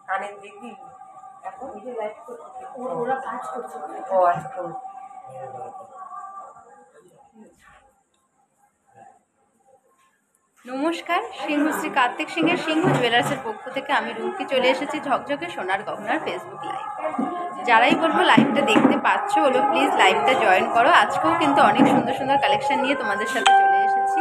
কানের দিদি এখন ওরা কাজ করছে। ও আচ্ছা। নমস্কার, সিংহশ্রী কার্তিক সিংহের সিংহ জুয়েলার্সের পক্ষ থেকে আমি রুমকি চলে এসেছি ঝকঝকে সোনার গহনার ফেসবুক লাইভ। যারাই বলবো লাইভটা দেখতে পাচ্ছ হলো প্লিজ লাইভটা জয়েন করো। আজকেও কিন্তু অনেক সুন্দর সুন্দর কালেকশন নিয়ে তোমাদের সাথে চলে এসেছি।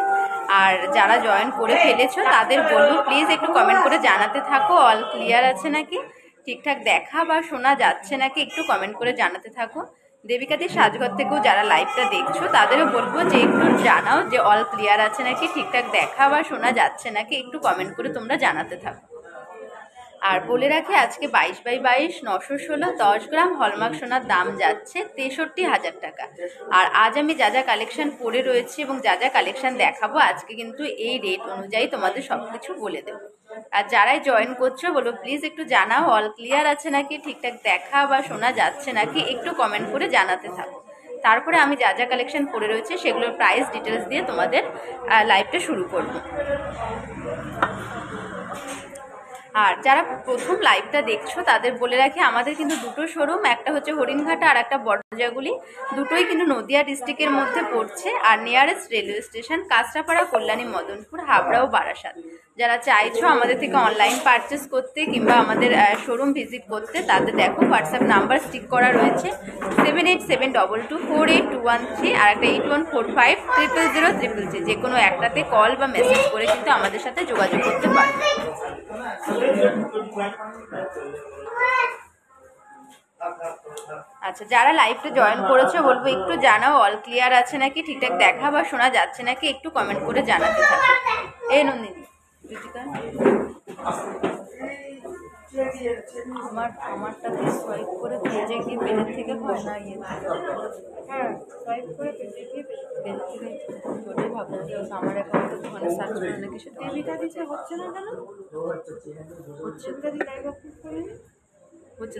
আর যারা জয়েন করে ফেলেছো তাদের বলবো প্লিজ একটু কমেন্ট করে জানাতে থাকো অল ক্লিয়ার আছে নাকি, ঠিকঠাক দেখা বা শোনা যাচ্ছে নাকি একটু কমেন্ট করে জানাতে থাকো। দেবিকাদি সাজঘর থেকেও যারা লাইভটা দেখছো তাদেরও বলবো যে একটু জানাও যে অল ক্লিয়ার আছে নাকি, ঠিকঠাক দেখা বা শোনা যাচ্ছে নাকি একটু কমেন্ট করে তোমরা জানাতে থাকো। আর বলে রাখি আজকে 22x22 916 10 গ্রাম হলমার্ক সোনার দাম যাচ্ছে 63,000 টাকা। আর আজ আমি যা যা কালেকশন পরে রয়েছি এবং যা যা কালেকশন দেখাবো আজকে কিন্তু এই রেট অনুযায়ী তোমাদের সব কিছু বলে দেবো। আর যারাই জয়েন করছো বলো প্লিজ একটু জানাও অল ক্লিয়ার আছে নাকি, ঠিকঠাক দেখা বা শোনা যাচ্ছে নাকি একটু কমেন্ট করে জানাতে থাকো। তারপরে আমি যা যা কালেকশন পরে রয়েছে সেগুলোর প্রাইস ডিটেলস দিয়ে তোমাদের লাইভটা শুরু করবো। আর যারা প্রথম লাইভটা দেখছো তাদের বলে রাখি আমাদের কিন্তু দুটো শোরুম, একটা হচ্ছে হরিণঘাটা আর একটা বড়জাগুলি, দুটোই কিন্তু নদিয়া ডিস্ট্রিক্টের মধ্যে পড়ছে। আর nearest railway station Kanchrapara, Kalyani, Madanpur, Habra ও বারাসাত। যারা চাইছো আমাদের থেকে অনলাইন পারচেস করতে কিংবা আমাদের শোরুম ভিজিট করতে তাদের দেখো হোয়াটসঅ্যাপ নাম্বার স্টিক করা রয়েছে 7872248213 আর একটা 8145000033। যে কোনো একটাতে কল বা মেসেজ করে কিন্তু আমাদের সাথে যোগাযোগ করতে পারবে। আচ্ছা, যারা লাইভটা জয়েন করেছে বলবো একটু জানাও অল ক্লিয়ার আছে নাকি, ঠিকঠাক দেখা বা শোনা যাচ্ছে নাকি একটু কমেন্ট করে জানাতে থাকো। এই নন্দিনী আমারটাতে সোয়াইপ করে পেজে গিয়ে পেজের থেকে হয় না, হ্যাঁ সোয়াইপ করে পেজে গিয়ে পেজ থেকে ওটাই ভাবলাম যে আমার অ্যাকাউন্টে ওখানে সার্চ করে নাকি সেটা দেবিকা দিতে হচ্ছে না কেন? হচ্ছে তো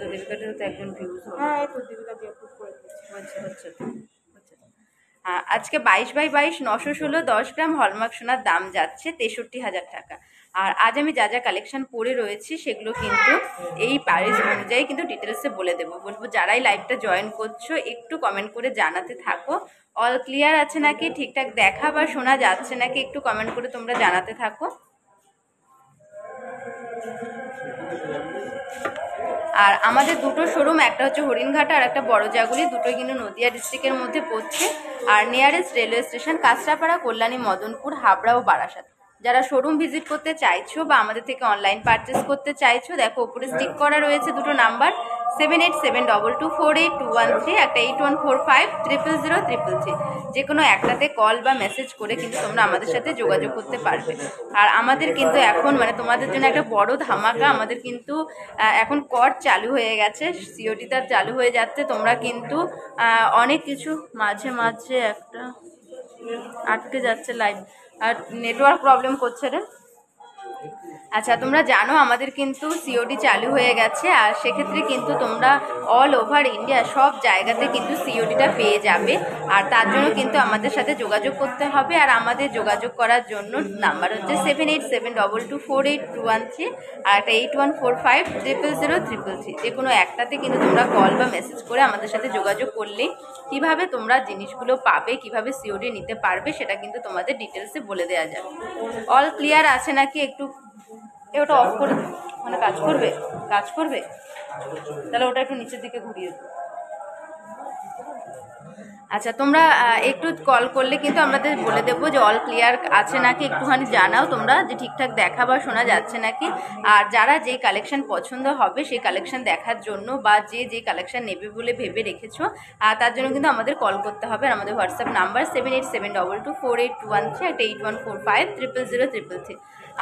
দেবিকাটারও তো একজন ভিউজ হ্যাঁ এই তো দেবিকা দিয়ে অ্যাপ্রুভ করে দিয়েছে। হচ্ছে আজকে 22x22 916 10 গ্রাম হলমার্ক সোনার দাম যাচ্ছে 63,000 টাকা। আর আজ আমি যা যা কালেকশন পরে রয়েছি সেগুলো কিন্তু এই প্রাইস অনুযায়ী কিন্তু ডিটেলসে বলে দেবো। বলবো যারাই লাইভটা জয়েন করছো একটু কমেন্ট করে জানাতে থাকো অল ক্লিয়ার আছে নাকি, ঠিকঠাক দেখা বা শোনা যাচ্ছে নাকি একটু কমেন্ট করে তোমরা জানাতে থাকো। আর আমাদের দুটো শোরুম, একটা হচ্ছে হরিণঘাটা আর একটা বড়জাগুলি, দুটোই কিন্তু নদিয়া ডিস্ট্রিক্টের মধ্যে পড়ছে। আর nearest railway station Kanchrapara, Kalyani, Madanpur, Habra ও বারাসাত। যারা শোরুম ভিজিট করতে চাইছো বা আমাদের থেকে অনলাইন পারচেস করতে চাইছো দেখো উপরে স্টিক করা রয়েছে দুটো নাম্বার 7872248213 একটা 8145000033। যে কোনো একটাতে কল বা মেসেজ করে কিন্তু তোমরা আমাদের সাথে যোগাযোগ করতে পারবে। আর আমাদের কিন্তু এখন মানে তোমাদের জন্য একটা বড় ধামাকা, আমাদের কিন্তু এখন কর চালু হয়ে গেছে, সিওটি তার চালু হয়ে যাচ্ছে। তোমরা কিন্তু অনেক কিছু মাঝে মাঝে একটা আটকে যাচ্ছে লাইভ আর নেটওয়ার্ক প্রবলেম করছে রে। আচ্ছা, তোমরা জানো আমাদের কিন্তু সিওডি চালু হয়ে গেছে। আর সেক্ষেত্রে কিন্তু তোমরা অল ওভার ইন্ডিয়া সব জায়গাতে কিন্তু সিওডিটা পেয়ে যাবে। আর তার জন্য কিন্তু আমাদের সাথে যোগাযোগ করতে হবে। আর আমাদের যোগাযোগ করার জন্য নাম্বার হচ্ছে 7872248213 আর একটা 8145000033। যে কোনো একটাতে কিন্তু তোমরা কল বা মেসেজ করে আমাদের সাথে যোগাযোগ করলেই কিভাবে তোমরা জিনিসগুলো পাবে, কিভাবে সিওডি নিতে পারবে সেটা কিন্তু তোমাদের ডিটেলসে বলে দেওয়া যাবে। অল ক্লিয়ার আছে নাকি একটু ওটা অফ করে দেবো, মানে কাজ করবে তাহলে ওটা একটু নিচের দিকে ঘুরিয়ে দেবো। আচ্ছা, তোমরা একটু কল করলে কিন্তু আমাদের বলে দেবো যে অল ক্লিয়ার আছে নাকি, একটুখানি জানাও তোমরা যে ঠিকঠাক দেখা বা শোনা যাচ্ছে নাকি। আর যারা যেই কালেকশন পছন্দ হবে সেই কালেকশন দেখার জন্য বা যে কালেকশন নেবে বলে ভেবে রেখেছো তার জন্য কিন্তু আমাদের কল করতে হবে। আর আমাদের হোয়াটসঅ্যাপ নাম্বার 7872248213 একটা 8145000033।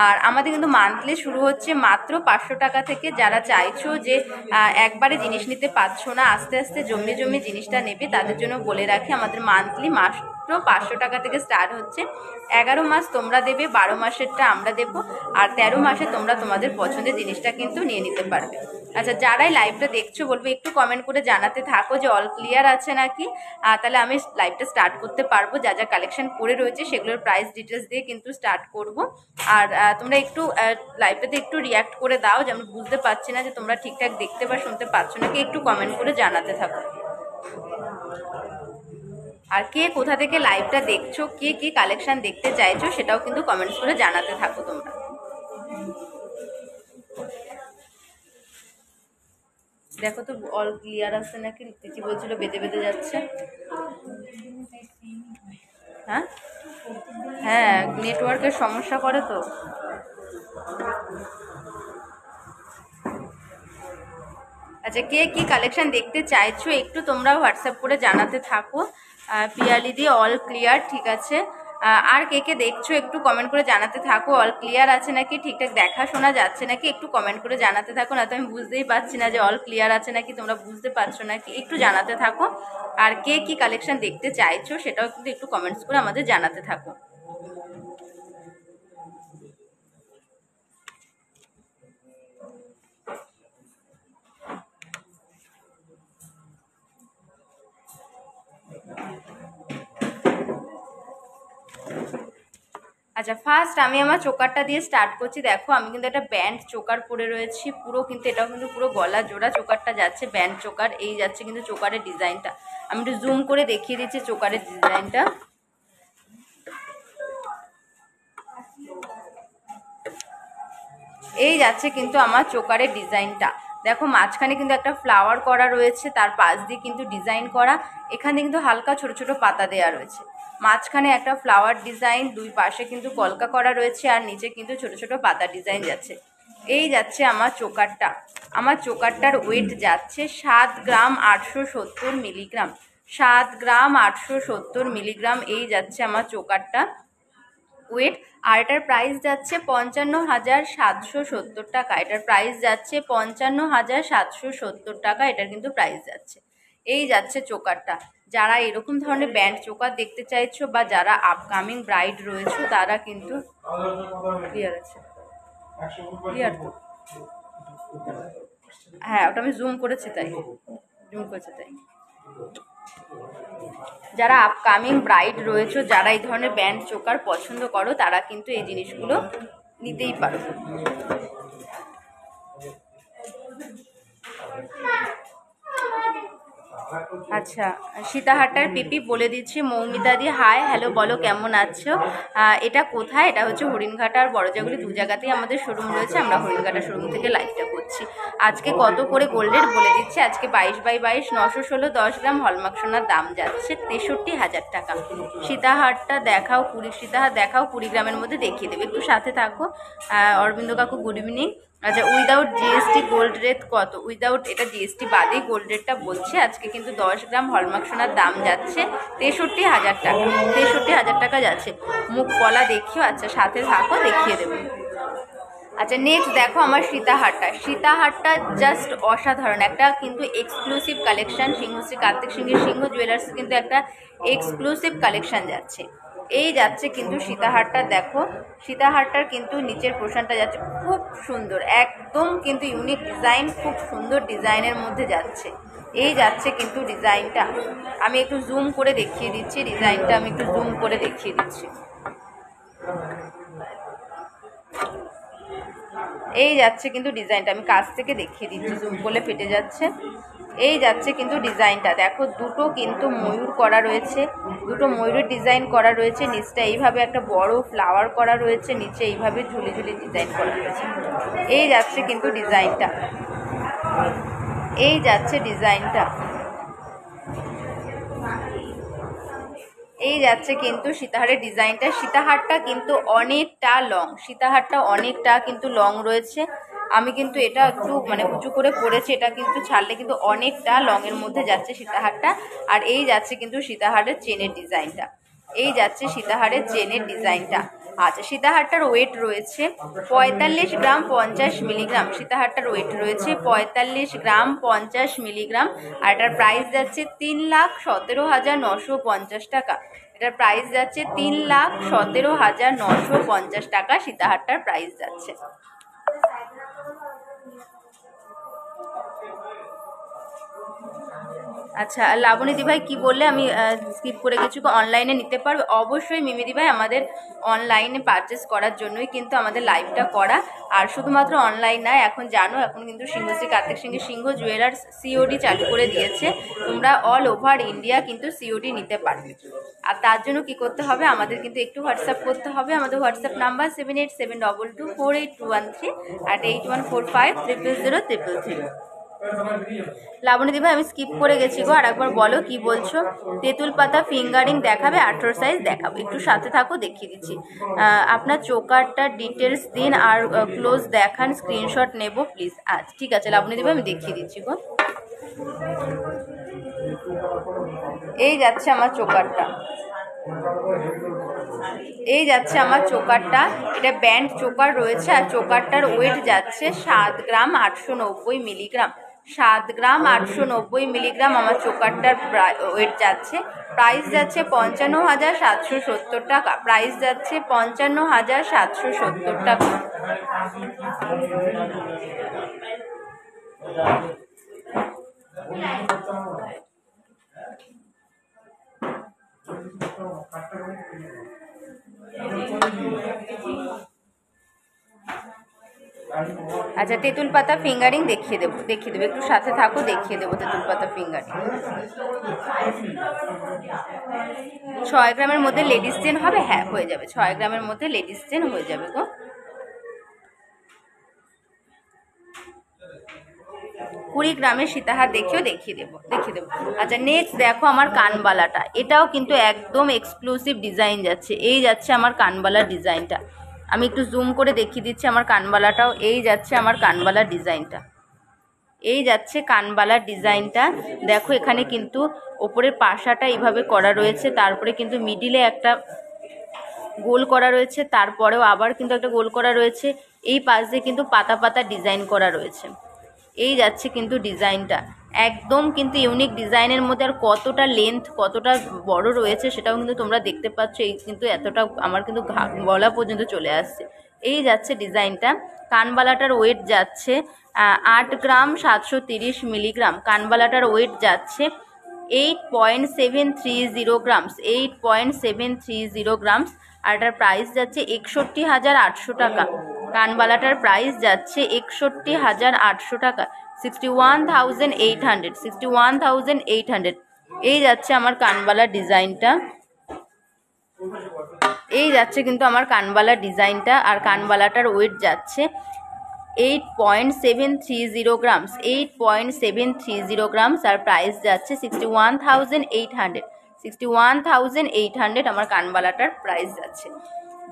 আর আমাদের কিন্তু মান্থলি শুরু হচ্ছে মাত্র 500 টাকা থেকে। যারা চাইছো যে একবারে জিনিস নিতে পারছো না, আস্তে আস্তে জমিয়ে জিনিসটা নেবে তাদের জন্য বলে রাখি আমাদের মান্থলি মাত্র 500 টাকা থেকে স্টার্ট হচ্ছে। 11 মাস তোমরা দেবে, 12 মাসেরটা আমরা দেবো, আর 13 মাসে তোমরা তোমাদের পছন্দের জিনিসটা কিন্তু নিয়ে নিতে পারবে। আচ্ছা, যারাই লাইভটা দেখছো বলবো একটু কমেন্ট করে জানাতে থাকো যে অল ক্লিয়ার আছে নাকি, তাহলে আমি লাইভটা স্টার্ট করতে পারবো। যা যা কালেকশন পড়ে রয়েছে সেগুলোর প্রাইস ডিটেলস দিয়ে কিন্তু স্টার্ট করব। আর তোমরা একটু লাইভটাতে একটু রিয়াক্ট করে দাও যে আমি বুঝতে পারছি না যে তোমরা ঠিকঠাক দেখতে বা শুনতে পাচ্ছ নাকি, একটু কমেন্ট করে জানাতে থাকো। আর কে কোথা থেকে লাইভটা দেখছো, কে কি কালেকশন দেখতে চাইছো সেটাও কিন্তু কমেন্টস করে জানাতে থাকো তোমরা। দেখো তো অল ক্লিয়ার আছে নাকি, রিতিচি বলছিল বেঁধে বেঁধে যাচ্ছে। হ্যাঁ হ্যাঁ, নেটওয়ার্কের সমস্যা করে তো। আচ্ছা, কে কি কালেকশন দেখতে চাইছো একটু তোমরা হোয়াটসঅ্যাপ করে জানাতে থাকো। পিয়ালি দিয়ে অল ক্লিয়ার, ঠিক আছে। আর কে কে দেখছো একটু কমেন্ট করে জানাতে থাকো অল ক্লিয়ার আছে নাকি, ঠিকঠাক দেখা শোনা যাচ্ছে নাকি, একটু কমেন্ট করে জানাতে থাকো। না তো আমি বুঝতেই পারছি না যে অল ক্লিয়ার আছে নাকি, তোমরা বুঝতে পারছো নাকি, একটু জানাতে থাকো। আর কে কি কালেকশন দেখতে চাইছো সেটাও কিন্তু একটু কমেন্টস করে আমাদের জানাতে থাকো। আচ্ছা, ফার্স্ট আমি আমার চোকারটা দিয়ে স্টার্ট করছি। দেখো আমি কিন্তু একটা ব্যান্ড চোকার পরে রয়েছি পুরো, কিন্তু এটাও কিন্তু পুরো গলা জোড়া চোকারটা যাচ্ছে, ব্যান্ড চোকার। এই যাচ্ছে কিন্তু চোকারের ডিজাইনটা, আমি একটু জুম করে দেখিয়ে দিচ্ছি চোকারের ডিজাইনটা। এই যাচ্ছে কিন্তু আমার চোকারের ডিজাইনটা। দেখো মাঝখানে কিন্তু একটা ফ্লাওয়ার করা রয়েছে, তার পাশ দিয়ে কিন্তু ডিজাইন করা, এখানে কিন্তু হালকা ছোট ছোট পাতা দেওয়া রয়েছে। মাঝখানে একটা ফ্লাওয়ার ডিজাইন, দুই পাশে কিন্তু কলকা করা রয়েছে, আর নিচে কিন্তু ছোট ছোট পাতা ডিজাইন যাচ্ছে। এই যাচ্ছে আমার চোকারটা। আমার চোকারটার ওয়েট যাচ্ছে 7 গ্রাম 870 মিলিগ্রাম। 7 গ্রাম 870 মিলিগ্রাম এই যাচ্ছে আমার চোকারটা ওয়েট। আর এটার প্রাইস যাচ্ছে 55,770 টাকা। এটার প্রাইস যাচ্ছে 55,770 টাকা, এটার কিন্তু প্রাইস যাচ্ছে। এই যাচ্ছে চোকারটা। যারা এরকম ধরনের ব্যান্ড চোকার দেখতে চাইছো বা যারা আপকামিং ব্রাইড রয়েছে তারা কিন্তু ক্লিয়ার আছে, ক্লিয়ার তো। হ্যাঁ, ওটা আমি জুম করেছি তাই, যারা আপকামিং ব্রাইড রয়েছে, যারা এই ধরনের ব্যান্ড চোকার পছন্দ করো তারা কিন্তু এই জিনিসগুলো নিতেই পারো। আচ্ছা, সীতাহারটার পিপি বলে দিচ্ছি। মৌমিতাদি হাই, হ্যালো, বলো কেমন আছো। এটা কোথায়? এটা হচ্ছে হরিণঘাটা আর বড়জাগুলি, দু জায়গাতেই আমাদের শোরুম রয়েছে। আমরা হরিণঘাটা শোরুম থেকে লাইভটা করছি। আজকে কত করে গোল্ডের বলে দিচ্ছি। আজকে 22x22 916 10 গ্রাম হলমার্ক সোনার দাম যাচ্ছে 63,000 টাকা। সীতাহারটা দেখাও, সীতাহার দেখাও 20 গ্রামের মধ্যে দেখিয়ে দেবে, একটু সাথে থাকো। অরবিন্দ কাকু গুড ইভিনিং। আচ্ছা, উইদাউট জিএসটি গোল্ড রেট কত? উইদাউট, এটা জিএসটি বাদেই গোল্ড রেটটা বলছে। আজকে কিন্তু 10 গ্রাম হলমার্ক সোনার দাম যাচ্ছে 63,000 টাকা। 63,000 টাকা যাচ্ছে। মুখ পলা দেখিও। আচ্ছা, সাথে থাকো, দেখিয়ে দেবো। আচ্ছা, নেক্সট দেখো আমার সীতাহারটা। সীতাহারটা জাস্ট অসাধারণ একটা কিন্তু এক্সক্লুসিভ কালেকশন। সিংহশ্রী কার্তিক সিংহের সিংহ জুয়েলার্স কিন্তু একটা এক্সক্লুসিভ কালেকশন যাচ্ছে। এই যাচ্ছে কিন্তু সীতাহারটা। দেখো সীতাহারটার কিন্তু নিচের পোর্শনটা যাচ্ছে খুব সুন্দর, একদম কিন্তু ইউনিক ডিজাইন, খুব সুন্দর ডিজাইনের মধ্যে যাচ্ছে। এই যাচ্ছে কিন্তু ডিজাইনটা, আমি একটু জুম করে দেখিয়ে দিচ্ছি ডিজাইনটা, আমি একটু জুম করে দেখিয়ে দিচ্ছি। এই যাচ্ছে কিন্তু ডিজাইনটা, আমি কাছ থেকে দেখিয়ে দিচ্ছি, জুম করলে ফেটে যাচ্ছে। এই যাচ্ছে কিন্তু ডিজাইনটা। দেখো দুটো কিন্তু ময়ূর করা রয়েছে, দুটো ময়ূরের ডিজাইন করা রয়েছে। নিচটা এইভাবে একটা বড় ফ্লাওয়ার করা রয়েছে, নিচে এইভাবে ঝুলি ঝুলি ডিজাইন করা রয়েছে। এই যাচ্ছে কিন্তু ডিজাইনটা, এই যাচ্ছে ডিজাইনটা। এই যাচ্ছে কিন্তু সীতাহারের ডিজাইনটা। সীতাহারটা কিন্তু অনেকটা লং, সীতাহারটা অনেকটা কিন্তু লং রয়েছে। আমি কিন্তু এটা একটু মানে উঁচু করে পড়েছি, এটা কিন্তু ছাড়লে কিন্তু অনেকটা লংয়ের মধ্যে যাচ্ছে সীতাহারটা। আর এই যাচ্ছে কিন্তু সীতাহারের চেনের ডিজাইনটা, এই যাচ্ছে সীতাহারের চেনের ডিজাইনটা। আচ্ছা, সীতাহারটার ওয়েট রয়েছে 45 গ্রাম 50 মিলিগ্রাম। সীতাহারটার ওয়েট রয়েছে 45 গ্রাম 50 মিলিগ্রাম। আর এটার প্রাইস যাচ্ছে 3,17,950 টাকা। এটার প্রাইস যাচ্ছে 3,17,950 টাকা সীতাহারটার প্রাইস যাচ্ছে। আচ্ছা, লাবণী দিভাই কি বললে আমি স্কিপ করে গেছি। অনলাইনে নিতে পারবে অবশ্যই মিমি দিভাই, আমাদের অনলাইনে পারচেস করার জন্যই কিন্তু আমাদের লাইভটা করা। আর শুধুমাত্র অনলাইন নয়, এখন জানো এখন কিন্তু সিংহশ্রী কার্তিক সিংহের সিংহ জুয়েলার্স সিওডি চালু করে দিয়েছে। তোমরা অল ওভার ইন্ডিয়া কিন্তু সিওডি নিতে পারবে। আর তার জন্য কি করতে হবে, আমাদের কিন্তু একটু হোয়াটসঅ্যাপ করতে হবে। আমাদের হোয়াটসঅ্যাপ নাম্বার 7872248213 আর 8145000333। লাবণী দিভাই আমি স্কিপ করে গেছি গো, আর একবার বলো কি বলছো। তেঁতুল পাতা ফিঙ্গারিং দেখাবে, 18 সাইজ দেখাবো, একটু সাথে থাকো দেখিয়ে দিচ্ছি। আপনার চোকারটার ডিটেলস দিন আর ক্লোজ দেখান, স্ক্রিনশট নেব প্লিজ। আচ্ছা ঠিক আছে লাবণী দিভাই, আমি দেখিয়ে দিচ্ছি গো। এই যাচ্ছে আমার চোকারটা, এই যাচ্ছে আমার চোকারটা। এটা ব্যান্ড চোকার রয়েছে আর চোকারটার ওয়েট যাচ্ছে 7 গ্রাম 890 মিলিগ্রাম। 7 গ্রাম 890 মিলিগ্রাম আমার চোকারটার ওয়েট যাচ্ছে। প্রাইস যাচ্ছে 55,770 টাকা। প্রাইস যাচ্ছে 55,770 টাকা। আচ্ছা, তেঁতুল পাতা ফিঙ্গারিং দেখিয়ে দেবো, একটু সাথে থাকো দেখিয়ে দেবো তেঁতুল পাতা ফিঙ্গারিং। 6 গ্রামের মধ্যে লেডিস চেন হবে, হ্যাঁ হয়ে যাবে, 6 গ্রামের মধ্যে লেডিস চেন হয়ে যাবে গো। 20 গ্রামের সীতাহার দেখিয়ে দেবো। আচ্ছা নেক্সট দেখো আমার কানবালাটা, এটাও কিন্তু একদম এক্সক্লুসিভ ডিজাইন যাচ্ছে। এই যাচ্ছে আমার কানবালার ডিজাইনটা, আমি একটু জুম করে দেখিয়ে দিচ্ছি আমার কানবালাটাও। এই যাচ্ছে আমার কানবালার ডিজাইনটা, এই যাচ্ছে কানবালার ডিজাইনটা। দেখো এখানে কিন্তু ওপরের পাশাটা এইভাবে করা রয়েছে, তারপরে কিন্তু মিডিলে একটা গোল করা রয়েছে, তারপরেও আবার কিন্তু একটা গোল করা রয়েছে। এই পাশ দিয়ে কিন্তু পাতা পাতা ডিজাইন করা রয়েছে। এই যাচ্ছে কিন্তু ডিজাইনটা একদম কিন্তু ইউনিক ডিজাইনের মধ্যে। আর কতটা লেন্থ কতটা বড় রয়েছে সেটাও কিন্তু তোমরা দেখতে পাচ্ছ। এই কিন্তু এতটা আমার কিন্তু গলা পর্যন্ত চলে আসছে। এই যাচ্ছে ডিজাইনটা। কানবালাটার ওয়েট যাচ্ছে 8 গ্রাম 730 মিলিগ্রাম। কানবালাটার ওয়েট যাচ্ছে 8.730 গ্রামস, 8.730 গ্রামস। আর এটার প্রাইস যাচ্ছে 61,800 টাকা। কানবালাটার প্রাইস যাচ্ছে 61,800 টাকা, 61,800, 61,800। এই যাচ্ছে আমার কানবালার ডিজাইনটা, এই যাচ্ছে কিন্তু আমার কানবালার ডিজাইনটা। আর কানবালাটার ওয়েট যাচ্ছে 8.730 গ্রামস, 8.730 গ্রামস। আর প্রাইস যাচ্ছে 61,800, 61,800 আমার কানবালাটার প্রাইস যাচ্ছে।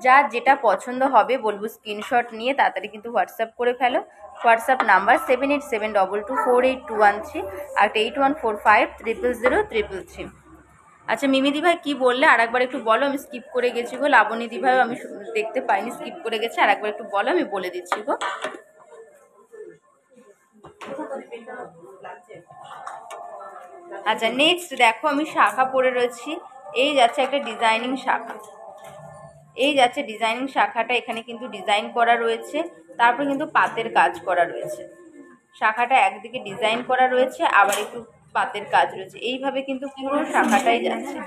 যার যেটা পছন্দ হবে বলবো স্ক্রিনশট নিয়ে তাড়াতাড়ি কিন্তু হোয়াটসঅ্যাপ করে ফেলো। হোয়াটসঅ্যাপ নাম্বার 7872224213 আর 8145000333। আচ্ছা মিমি দিভাই কি বললে আর একবার একটু বলো, আমি স্কিপ করে গেছি গো। লাবণী দিভাই আমি দেখতে পাইনি, স্কিপ করে গেছি, আর একবার একটু বলো, আমি বলে দিচ্ছি গো। আচ্ছা নেক্সট দেখো আমি শাখা পরে রয়েছি। এই যাচ্ছে একটা ডিজাইনিং শাখা, এই যাচ্ছে ডিজাইনিং শাখাটা। এখানে কিন্তু ডিজাইন করা রয়েছে, তারপর কিন্তু পাতের কাজ করা রয়েছে। শাখাটা একদিকে ডিজাইন করা রয়েছে, আবার একটু পাতের কাজ রয়েছে। এইভাবে কিন্তু পুরো শাখাটাই যাচ্ছে,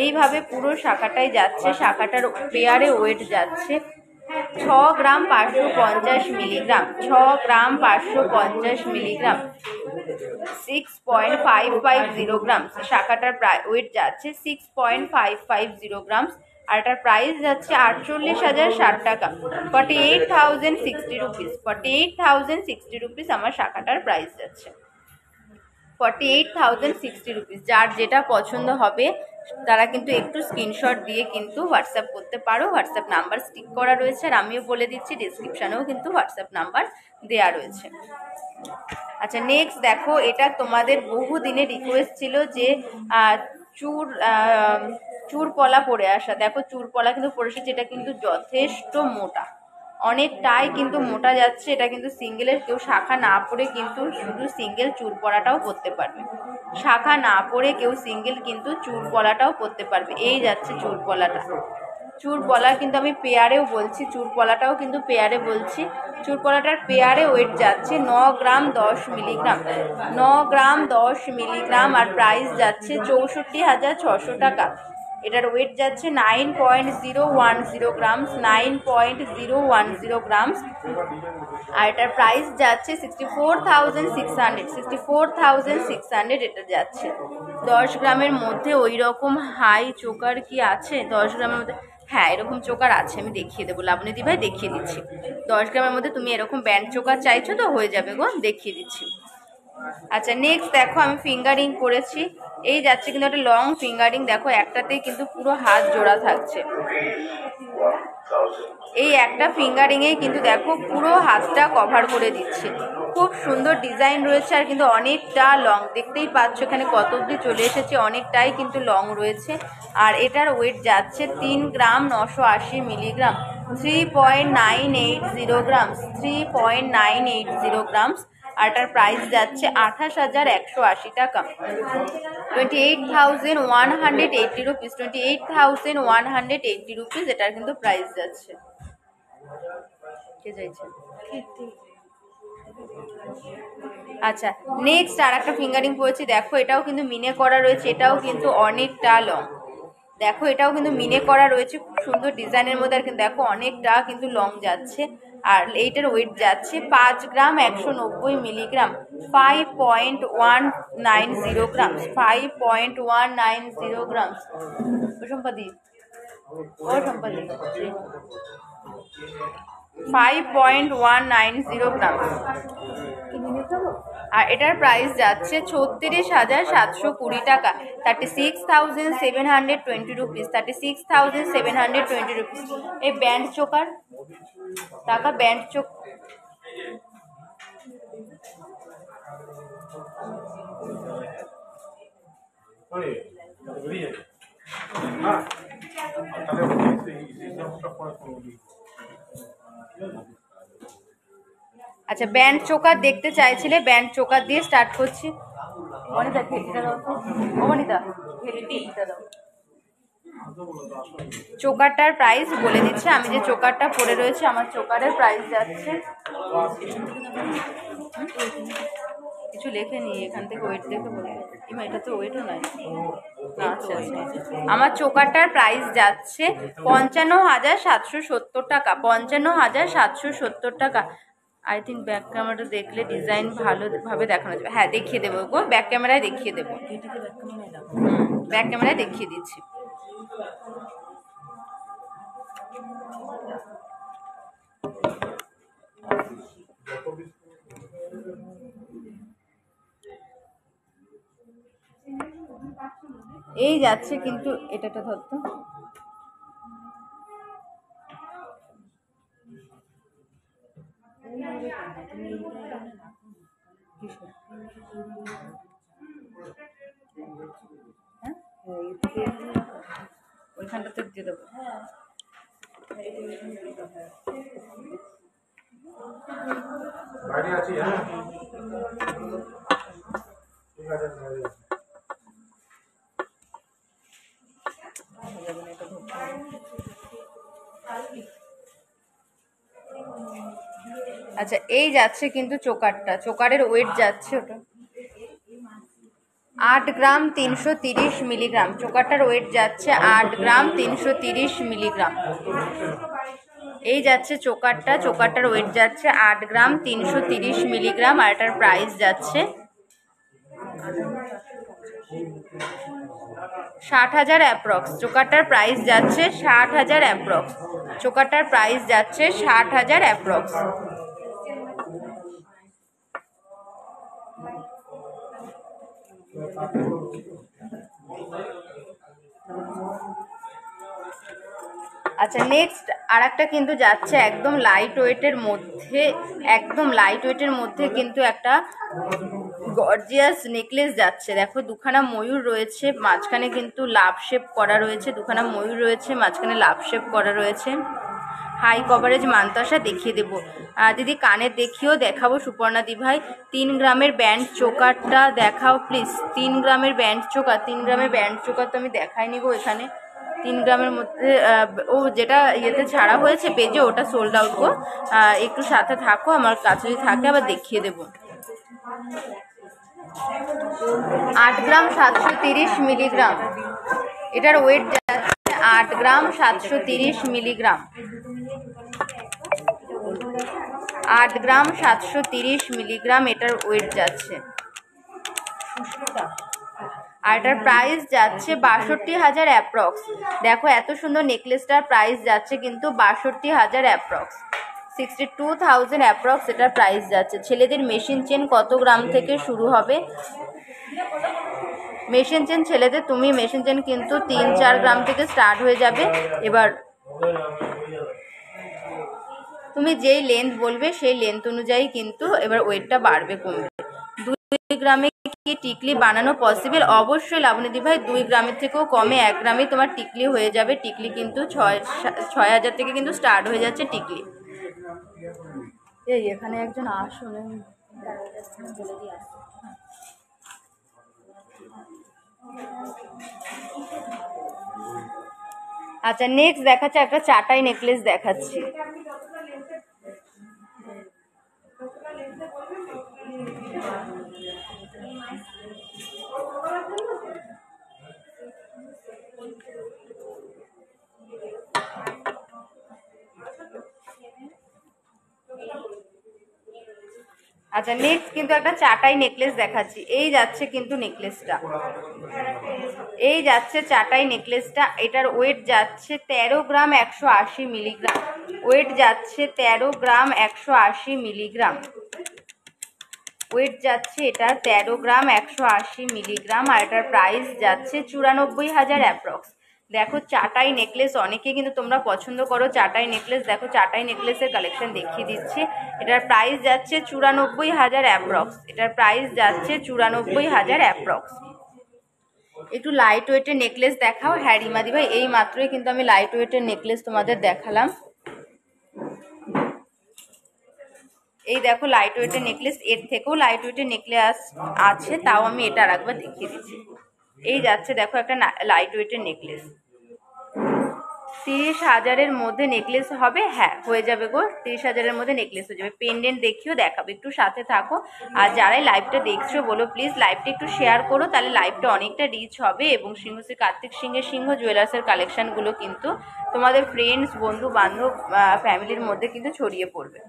এইভাবে পুরো শাখাটাই যাচ্ছে। শাখাটার পেয়ারে ওয়েট যাচ্ছে 6 গ্রাম 550 মিলিগ্রাম, 6 গ্রাম 550 মিলিগ্রাম, 6.550 গ্রাম। শাখাটার ওয়েট যাচ্ছে 6.550 গ্রাম। আর এটার প্রাইস যাচ্ছে 48,060 টাকা, 48,060 রুপিস, 48,060 রুপিস আমার শাখাটার প্রাইস যাচ্ছে, 48,060 রুপিস। যার যেটা পছন্দ হবে তারা কিন্তু একটু স্ক্রিনশট দিয়ে কিন্তু হোয়াটসঅ্যাপ করতে পারো। হোয়াটসঅ্যাপ নাম্বার স্টিক করা রয়েছে, আর আমিও বলে দিচ্ছি ডিসক্রিপশানেও কিন্তু হোয়াটসঅ্যাপ নাম্বার দেওয়া রয়েছে। আচ্ছা নেক্সট দেখো, এটা তোমাদের বহু দিনের রিকোয়েস্ট ছিল যে চুরপলা পরে আসা, দেখো চুরপলা কিন্তু পরে এসেছে, এটা কিন্তু যথেষ্ট মোটা, অনেকটাই কিন্তু মোটা যাচ্ছে। এটা কিন্তু সিঙ্গেলের, কেউ শাখা না পরে কিন্তু শুধু সিঙ্গেল চুরপলাটাও পরতে পারবে, শাখা না পরে কেউ সিঙ্গেল কিন্তু চুরপলাটাও পরতে পারবে। এই যাচ্ছে চুরপলাটা, চুরপলা কিন্তু আমি পেয়ারেও বলছি, চুরপলাটাও কিন্তু পেয়ারে বলছি। চুরপলাটার পেয়ারে ওয়েট যাচ্ছে 9 গ্রাম 10 মিলিগ্রাম, 9 গ্রাম 10 মিলিগ্রাম, আর প্রাইস যাচ্ছে 64,600 টাকা। এটার ওয়েট যাচ্ছে 9.010 গ্রামস, 9.010 গ্রামস, আর এটার প্রাইস যাচ্ছে 64,600, 64,600 এটা যাচ্ছে। 10 গ্রামের মধ্যে ওই রকম হাই চোকার কি আছে? 10 গ্রামের মধ্যে, হ্যাঁ এরকম চোকার আছে, আমি দেখিয়ে দেবো লাবণীদি ভাই, দেখিয়ে দিচ্ছি। 10 গ্রামের মধ্যে তুমি এরকম ব্যান্ড চোকার চাইছো তো হয়ে যাবে গো, দেখিয়ে দিচ্ছি। আচ্ছা নেক্সট দেখো আমি ফিঙ্গারিং করেছি, এই যাচ্ছে কিন্তু একটা লং ফিঙ্গারিং, দেখো একটাতেই কিন্তু পুরো হাত জোড়া থাকছে, এই একটা ফিঙ্গারিংয়েই কিন্তু দেখো পুরো হাতটা কভার করে দিচ্ছে, খুব সুন্দর ডিজাইন রয়েছে, আর কিন্তু অনেকটা লং, দেখতেই পাচ্ছ এখানে কত অবধি চলে এসেছে, অনেকটাই কিন্তু লং রয়েছে। আর এটার ওয়েট যাচ্ছে 3 গ্রাম 980 মিলিগ্রাম, 3.980 গ্রামস, 3.980 গ্রামস, আর এটার প্রাইস যাচ্ছে 28,180 টাকা, 28,180 রুপিস, 28,180 রুপিস এটার কিন্তু প্রাইস যাচ্ছে। কে চাইছে? আচ্ছা নেক্সট আর একটা ফিঙ্গারিং পড়েছি, দেখো এটাও কিন্তু মিনে করা রয়েছে, এটাও কিন্তু অনেকটা লং, দেখো এটাও কিন্তু মিনে করা রয়েছে, খুব সুন্দর ডিজাইনের মধ্যে, আর কিন্তু দেখো অনেকটা কিন্তু লং যাচ্ছে, আর এইটার ওয়েট যাচ্ছে 5 গ্রাম 190 মিলিগ্রাম, 5.190 গ্রামস, 5.190 গ্রামস। ও সম্পাদি, ও সম্পাদি, 5.190 গ্রাম, আর এটার প্রাইস যাচ্ছে 36,720 টাকা, 36,720 রুপিস, 36,720 রুপিস। এই ব্যান্ড চোকার টাকা, ব্যান্ড চোক, আচ্ছা ব্যান্ড চোকার দেখতে চাইছিলে, ব্যান্ড চোকার দিয়ে স্টার্ট করছি। অনিতা ঘেটিটা দাও তো, অনিতা ঘেটিটা দাও। চোকারটার প্রাইস বলে দিচ্ছে, আমি যে চোকারটা পরে রয়েছে আমার চোকারের প্রাইস যাচ্ছে, কিছু লেখে নি এখান থেকে, ওয়েট দেখে বলে, এটা তো ওয়েটও নাই। আচ্ছা আচ্ছা, আমার চোকারটার প্রাইস যাচ্ছে 55,770 টাকা, 55,770 টাকা। আই থিঙ্ক ব্যাক ক্যামেরাটা দেখলে ডিজাইন ভালোভাবে দেখানো যাবে, হ্যাঁ দেখিয়ে দেবো গো, ব্যাক ক্যামেরায় দেখিয়ে দেবো, ব্যাক ক্যামেরায় দেখিয়ে দিচ্ছি। এই যাচ্ছে কিন্তু, এটা ধরতো, ওইখানটাতে দিয়ে দেবো। আচ্ছা এই যাচ্ছে কিন্তু চোকারটা, চোকারের ওয়েট যাচ্ছে ওটা 8 গ্রাম 330 মিলিগ্রাম, চোকারটার ওয়েট যাচ্ছে 8 গ্রাম 330 মিলিগ্রাম। এই যাচ্ছে চোকারটা, চোকারটার ওয়েট যাচ্ছে 8 গ্রাম 330 মিলিগ্রাম, আর এটার প্রাইস যাচ্ছে 60,000 অ্যাপ্রক্স, চোকারটার প্রাইস যাচ্ছে 60,000 অ্যাপ্রক্স, চোকারটার প্রাইস যাচ্ছে 60,000 অ্যাপ্রক্স। আচ্ছা নেক্সট আর একটা কিন্তু যাচ্ছে একদম লাইট ওয়েটের মধ্যে, একদম লাইট ওয়েটের মধ্যে কিন্তু একটা গর্জিয়াস নেকলেস যাচ্ছে। দেখো দুখানা ময়ূর রয়েছে, মাঝখানে কিন্তু লাভ শেপ করা রয়েছে, দুখানা ময়ূর রয়েছে, মাঝখানে লাভ শেপ করা রয়েছে। হাই কভারেজ মানতাসা দেখিয়ে দেবো। দিদি কানের দেখিও দেখাবো সুপর্ণা দি ভাই। 3 গ্রামের ব্যান্ড চোকারটা দেখাও প্লিজ। 3 গ্রামের ব্যান্ড চোকার, 3 গ্রামের ব্যান্ড চোকার তো আমি দেখাইনি গো এখানে। 3 গ্রামের মধ্যে ও যেটা ইয়েতে ছাড়া হয়েছে পেজে, ওটা সোল্ড আউট গো। একটু সাথে থাকো, আমার কাছে যদি থাকে আবার দেখিয়ে দেবো। 8 গ্রাম 730 মিলিগ্রাম, এটার ওয়েট যাচ্ছে 8 গ্রাম 730 মিলিগ্রাম। 8 গ্রাম 730 মিলিগ্রাম এটার ওয়েট যাচ্ছে। আর এটার প্রাইস যাচ্ছে 62,000 অ্যাপ্রক্স। দেখো এত সুন্দর নেকলেসটার প্রাইস যাচ্ছে কিন্তু 62,000 অ্যাপ্রক্স, 62,000 অ্যাপ্রক্স এটার প্রাইস যাচ্ছে। ছেলেদের মেশিন চেন কত গ্রাম থেকে শুরু হবে? মেশিন চেন ছেলেদের, তুমি মেশিন চেন কিন্তু 3-4 গ্রাম থেকে স্টার্ট হয়ে যাবে। এবার তুমি যেই লেন্থ বলবে সেই লেন্থ অনুযায়ী কিন্তু এবার ওয়েটটা বাড়বে কমবে। 2 গ্রামে কি টিকলি বানানো পসিবল? অবশ্যই লাবণীদি ভাই, 2 গ্রামের থেকেও কমে 1 গ্রামে তোমার টিকলি হয়ে যাবে। টিকলি কিন্তু 6,000 থেকে কিন্তু স্টার্ট হয়ে যাচ্ছে টিকলি। এই এখানে একজন আসলে বলে দিয়ে আসছে। আচ্ছা নেক্সট দেখাচ্ছে একটা চাটাই নেকলেস দেখাচ্ছি। আচ্ছা নেক্সট কিন্তু একটা চাটাই নেকলেস দেখাচ্ছি। এই যাচ্ছে কিন্তু নেকলেসটা, এই যাচ্ছে চাটাই নেকলেসটা। এটার ওয়েট যাচ্ছে 13 গ্রাম 180 মিলিগ্রাম। ওয়েট যাচ্ছে 13 গ্রাম 180 মিলিগ্রাম। ওয়েট যাচ্ছে এটার 13 গ্রাম 180 মিলিগ্রাম। আর এটার প্রাইস যাচ্ছে 94,000 অ্যাপ্রক্স। দেখো চাটাই নেকলেস অনেকে কিন্তু তোমরা পছন্দ করো চাটাই নেকলেস। দেখো চাটাই নেকলেসের কালেকশন দেখিয়ে দিচ্ছি। এটার প্রাইস যাচ্ছে 94,000 অ্যাপ্রক্স। এটার প্রাইস যাচ্ছে 94,000 অ্যাপ্রক্স। একটু লাইট ওয়েটের নেকলেস দেখাও। হ্যাঁ রিমাদি ভাই, এই মাত্রই কিন্তু আমি লাইট ওয়েটের নেকলেস তোমাদের দেখালাম। এই দেখো লাইট ওয়েটের নেকলেস, এর থেকেও লাইট ওয়েটের নেকলেস আছে, তাও আমি এটা আর একবার দেখিয়ে দিচ্ছি। এই যাচ্ছে দেখো একটা লাইট ওয়েটের নেকলেস। 30,000-এর মধ্যে নেকলেস হবে? হ্যাঁ হয়ে যাবে গো, 30,000-এর মধ্যে নেকলেস হয়ে যাবে। পেন্ডেন্ট দেখিও দেখাবে, একটু সাথে থাকো। আর যারাই লাইভটা দেখছো বলো প্লিজ লাইভটা একটু শেয়ার করো, তাহলে লাইভটা অনেকটা রিচ হবে এবং সিংহশ্রী কার্তিক সিংহের সিংহ জুয়েলার্সের কালেকশনগুলো কিন্তু তোমাদের ফ্রেন্ডস বন্ধু বান্ধব ফ্যামিলির মধ্যে কিন্তু ছড়িয়ে পড়বে।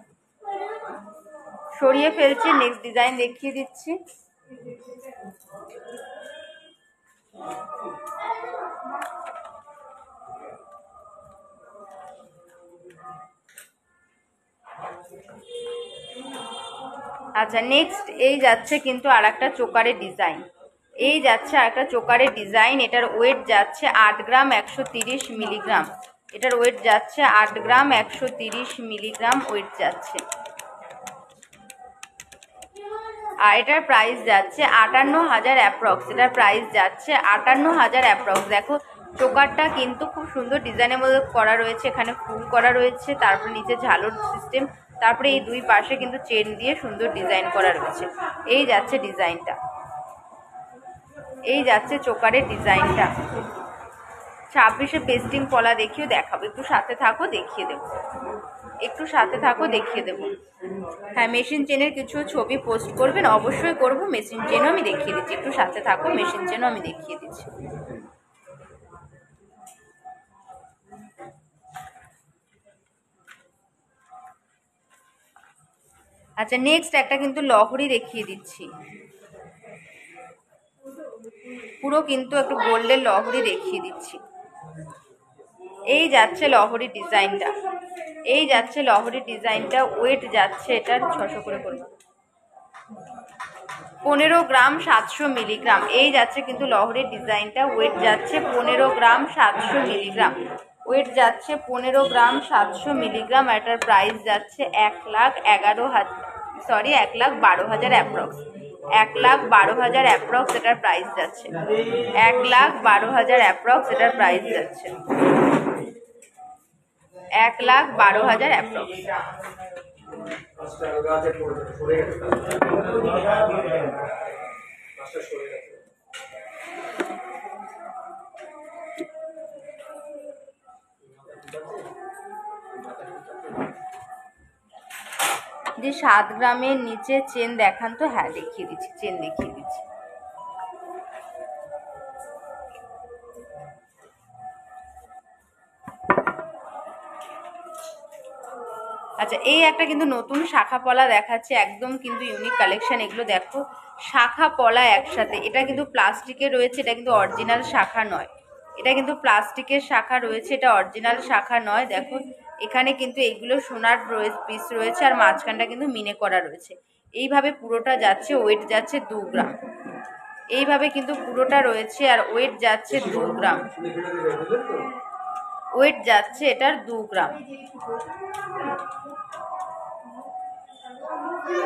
সরিয়ে ফেলছি, নেক্সট ডিজাইন দেখিয়ে দিচ্ছি। আচ্ছা নেক্সট এই যাচ্ছে কিন্তু আর একটা চোকারের ডিজাইন। এই যাচ্ছে আর একটা চোকারের ডিজাইন। এটার ওয়েট যাচ্ছে 8 গ্রাম 130 মিলিগ্রাম। এটার ওয়েট যাচ্ছে 8 গ্রাম 130 মিলিগ্রাম ওয়েট যাচ্ছে। আর এটার প্রাইস যাচ্ছে 58,000 অ্যাপ্রক্স। এটার প্রাইস যাচ্ছে 58,000 অ্যাপ্রক্স। দেখো চোকারটা কিন্তু খুব সুন্দর ডিজাইনের মধ্যে করা রয়েছে, এখানে ফুল করা রয়েছে, তারপর নিচে ঝালর সিস্টেম, তারপরে এই দুই পাশে কিন্তু চেন দিয়ে সুন্দর ডিজাইন করা রয়েছে। এই যাচ্ছে ডিজাইনটা, এই যাচ্ছে চোকারের ডিজাইনটা। 26-এ পেস্টিং পলা দেখিও দেখাবো, একটু সাথে থাকো দেখিয়ে দেবো, একটু সাথে থাকো দেখিয়ে দেবো। হ্যাঁ মেশিন চেনের কিছু ছবি পোস্ট করবেন, অবশ্যই করবো। মেশিন চেনও আমি দেখিয়ে দিচ্ছি, একটু সাথে থাকো, মেশিন চেনও আমি দেখিয়ে দিচ্ছি। আচ্ছা নেক্সট একটা কিন্তু লহরি দেখিয়ে দিচ্ছি, পুরো কিন্তু একটু গোল্ডের লহরি দেখিয়ে দিচ্ছি। এই যাচ্ছে লহরি ডিজাইনটা, এই যাচ্ছে লহরি ডিজাইনটা। ওয়েট যাচ্ছে এটার 600 করে করবো 15 গ্রাম 700 মিলিগ্রাম। এই যাচ্ছে কিন্তু লহরির ডিজাইনটা। ওয়েট যাচ্ছে 15 গ্রাম 700 মিলিগ্রাম। ওয়েট যাচ্ছে 15 গ্রাম 700 মিলিগ্রাম। এটার প্রাইস যাচ্ছে 1,12,000 অ্যাপ্রক্স। 1,12,000 অ্যাপ্রক্স এটার প্রাইস যাচ্ছে। 1,12,000 অ্যাপ্রক্স এটার প্রাইস যাচ্ছে। 1,12,000 অ্যাপ্রক্স। যে 7 গ্রামের নিচে চেন দেখান তো। হ্যাঁ দেখিয়ে দিচ্ছি, চেন দেখিয়ে দিচ্ছি। আচ্ছা, এই একটা কিন্তু নতুন শাখা পলা দেখাচ্ছে, একদম কিন্তু ইউনিক কালেকশন। এগুলো দেখো, শাখা পলা একসাথে। এটা কিন্তু প্লাস্টিকের রয়েছে, এটা কিন্তু অরিজিনাল শাখা নয়। এটা কিন্তু প্লাস্টিকের শাখা রয়েছে, এটা অরিজিনাল শাখা নয়। দেখো এখানে কিন্তু এইগুলো সোনার পিস রয়েছে, আর মাঝখানটা কিন্তু মিনে করা রয়েছে। এইভাবে পুরোটা যাচ্ছে, ওয়েট যাচ্ছে 2 গ্রাম। এইভাবে কিন্তু পুরোটা রয়েছে, আর ওয়েট যাচ্ছে 2 গ্রাম। ওয়েট যাচ্ছে এটার 2 গ্রাম।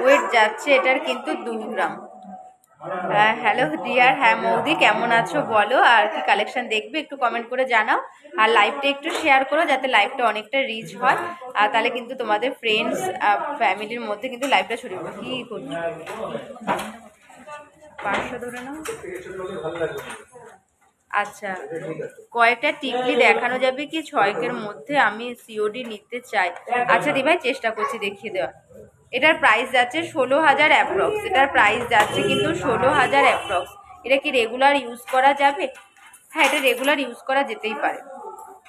ওয়েট যাচ্ছে এটার কিন্তু 2 গ্রাম। হ্যালো ডিয়ার, হ্যাঁ মৌদি, কেমন আছো বলো? আর কি কালেকশন দেখবে একটু কমেন্ট করে জানাও, আর লাইভটা একটু শেয়ার করো যাতে লাইভটা অনেকটা রিচ হয়, আর তাহলে কিন্তু তোমাদের ফ্রেন্ডস ফ্যামিলির মধ্যে কিন্তু লাইভটা ছড়িয়ে পড়বে। কি করছো? 500 ধরে নাও। আচ্ছা, কয়েকটা টিকলি দেখানো যাবে কি 6 মধ্যে? আমি সিওডি নিতে চাই। আচ্ছা দিভাই, চেষ্টা করছি দেখিয়ে দেওয়া। এটার প্রাইস যাচ্ছে 16,000 অ্যাপ্রক্স। এটার প্রাইস যাচ্ছে কিন্তু 16,000 অ্যাপ্রক্স। এটা কি রেগুলার ইউজ করা যাবে? হ্যাঁ, এটা রেগুলার ইউজ করা যেতেই পারে,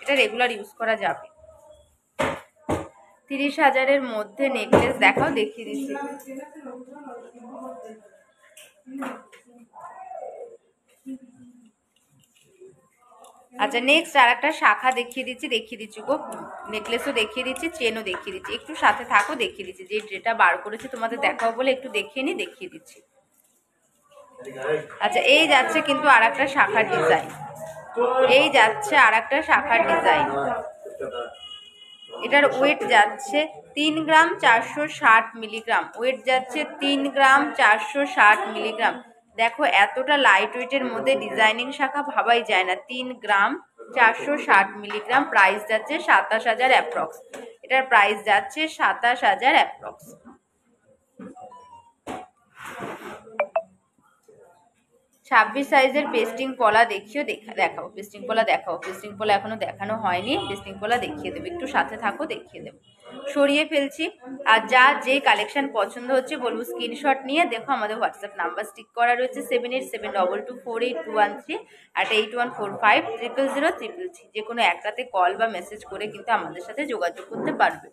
এটা রেগুলার ইউজ করা যাবে। 30,000-এর মধ্যে নেকলেস দেখাও, দেখিয়ে দিচ্ছি। আচ্ছা, নেক্সট আর একটা শাখা দেখিয়ে দিচ্ছি গো। নেকলেসও দেখিয়ে দিচ্ছি, চেনও দেখিয়ে দিচ্ছি। একটু সাথে থাকো, দেখিয়ে দিচ্ছি। যেটা বার করেছি তোমাদের দেখাও বলে একটু দেখিয়ে দিচ্ছি। আচ্ছা, এই যাচ্ছে কিন্তু আর একটা শাখার ডিজাইন। এই যাচ্ছে আর একটা শাখার ডিজাইন। এটার ওয়েট যাচ্ছে 3 গ্রাম 460 মিলিগ্রাম। ওয়েট যাচ্ছে 3 গ্রাম 460 মিলিগ্রাম। দেখো এতটা লাইট ওয়েটের মধ্যে ডিজাইনিং শাখা ভাবাই যায় না। 3 গ্রাম 460 মিলিগ্রাম। প্রাইস যাচ্ছে 27,000 অ্যাপ্রক্স। এটার প্রাইস যাচ্ছে 27,000 অ্যাপ্রক্স। 26 সাইজের পেস্টিং পলা দেখাও। পেস্টিং পলা দেখাও। পেস্টিং পলা এখনো দেখানো হয়নি, পেস্টিং পলা দেখিয়ে দেবো। একটু সাথে থাকো, দেখিয়ে দেবো। সরিয়ে ফেলছি। আর যা যে কালেকশন পছন্দ হচ্ছে বলবো স্ক্রিনশট নিয়ে দেখো, আমাদের হোয়াটসঅ্যাপ নাম্বার স্টিক করা রয়েছে 787224824813 আর 8145000033। যে কোনো একটাতে কল বা মেসেজ করে কিন্তু আমাদের সাথে যোগাযোগ করতে পারবে।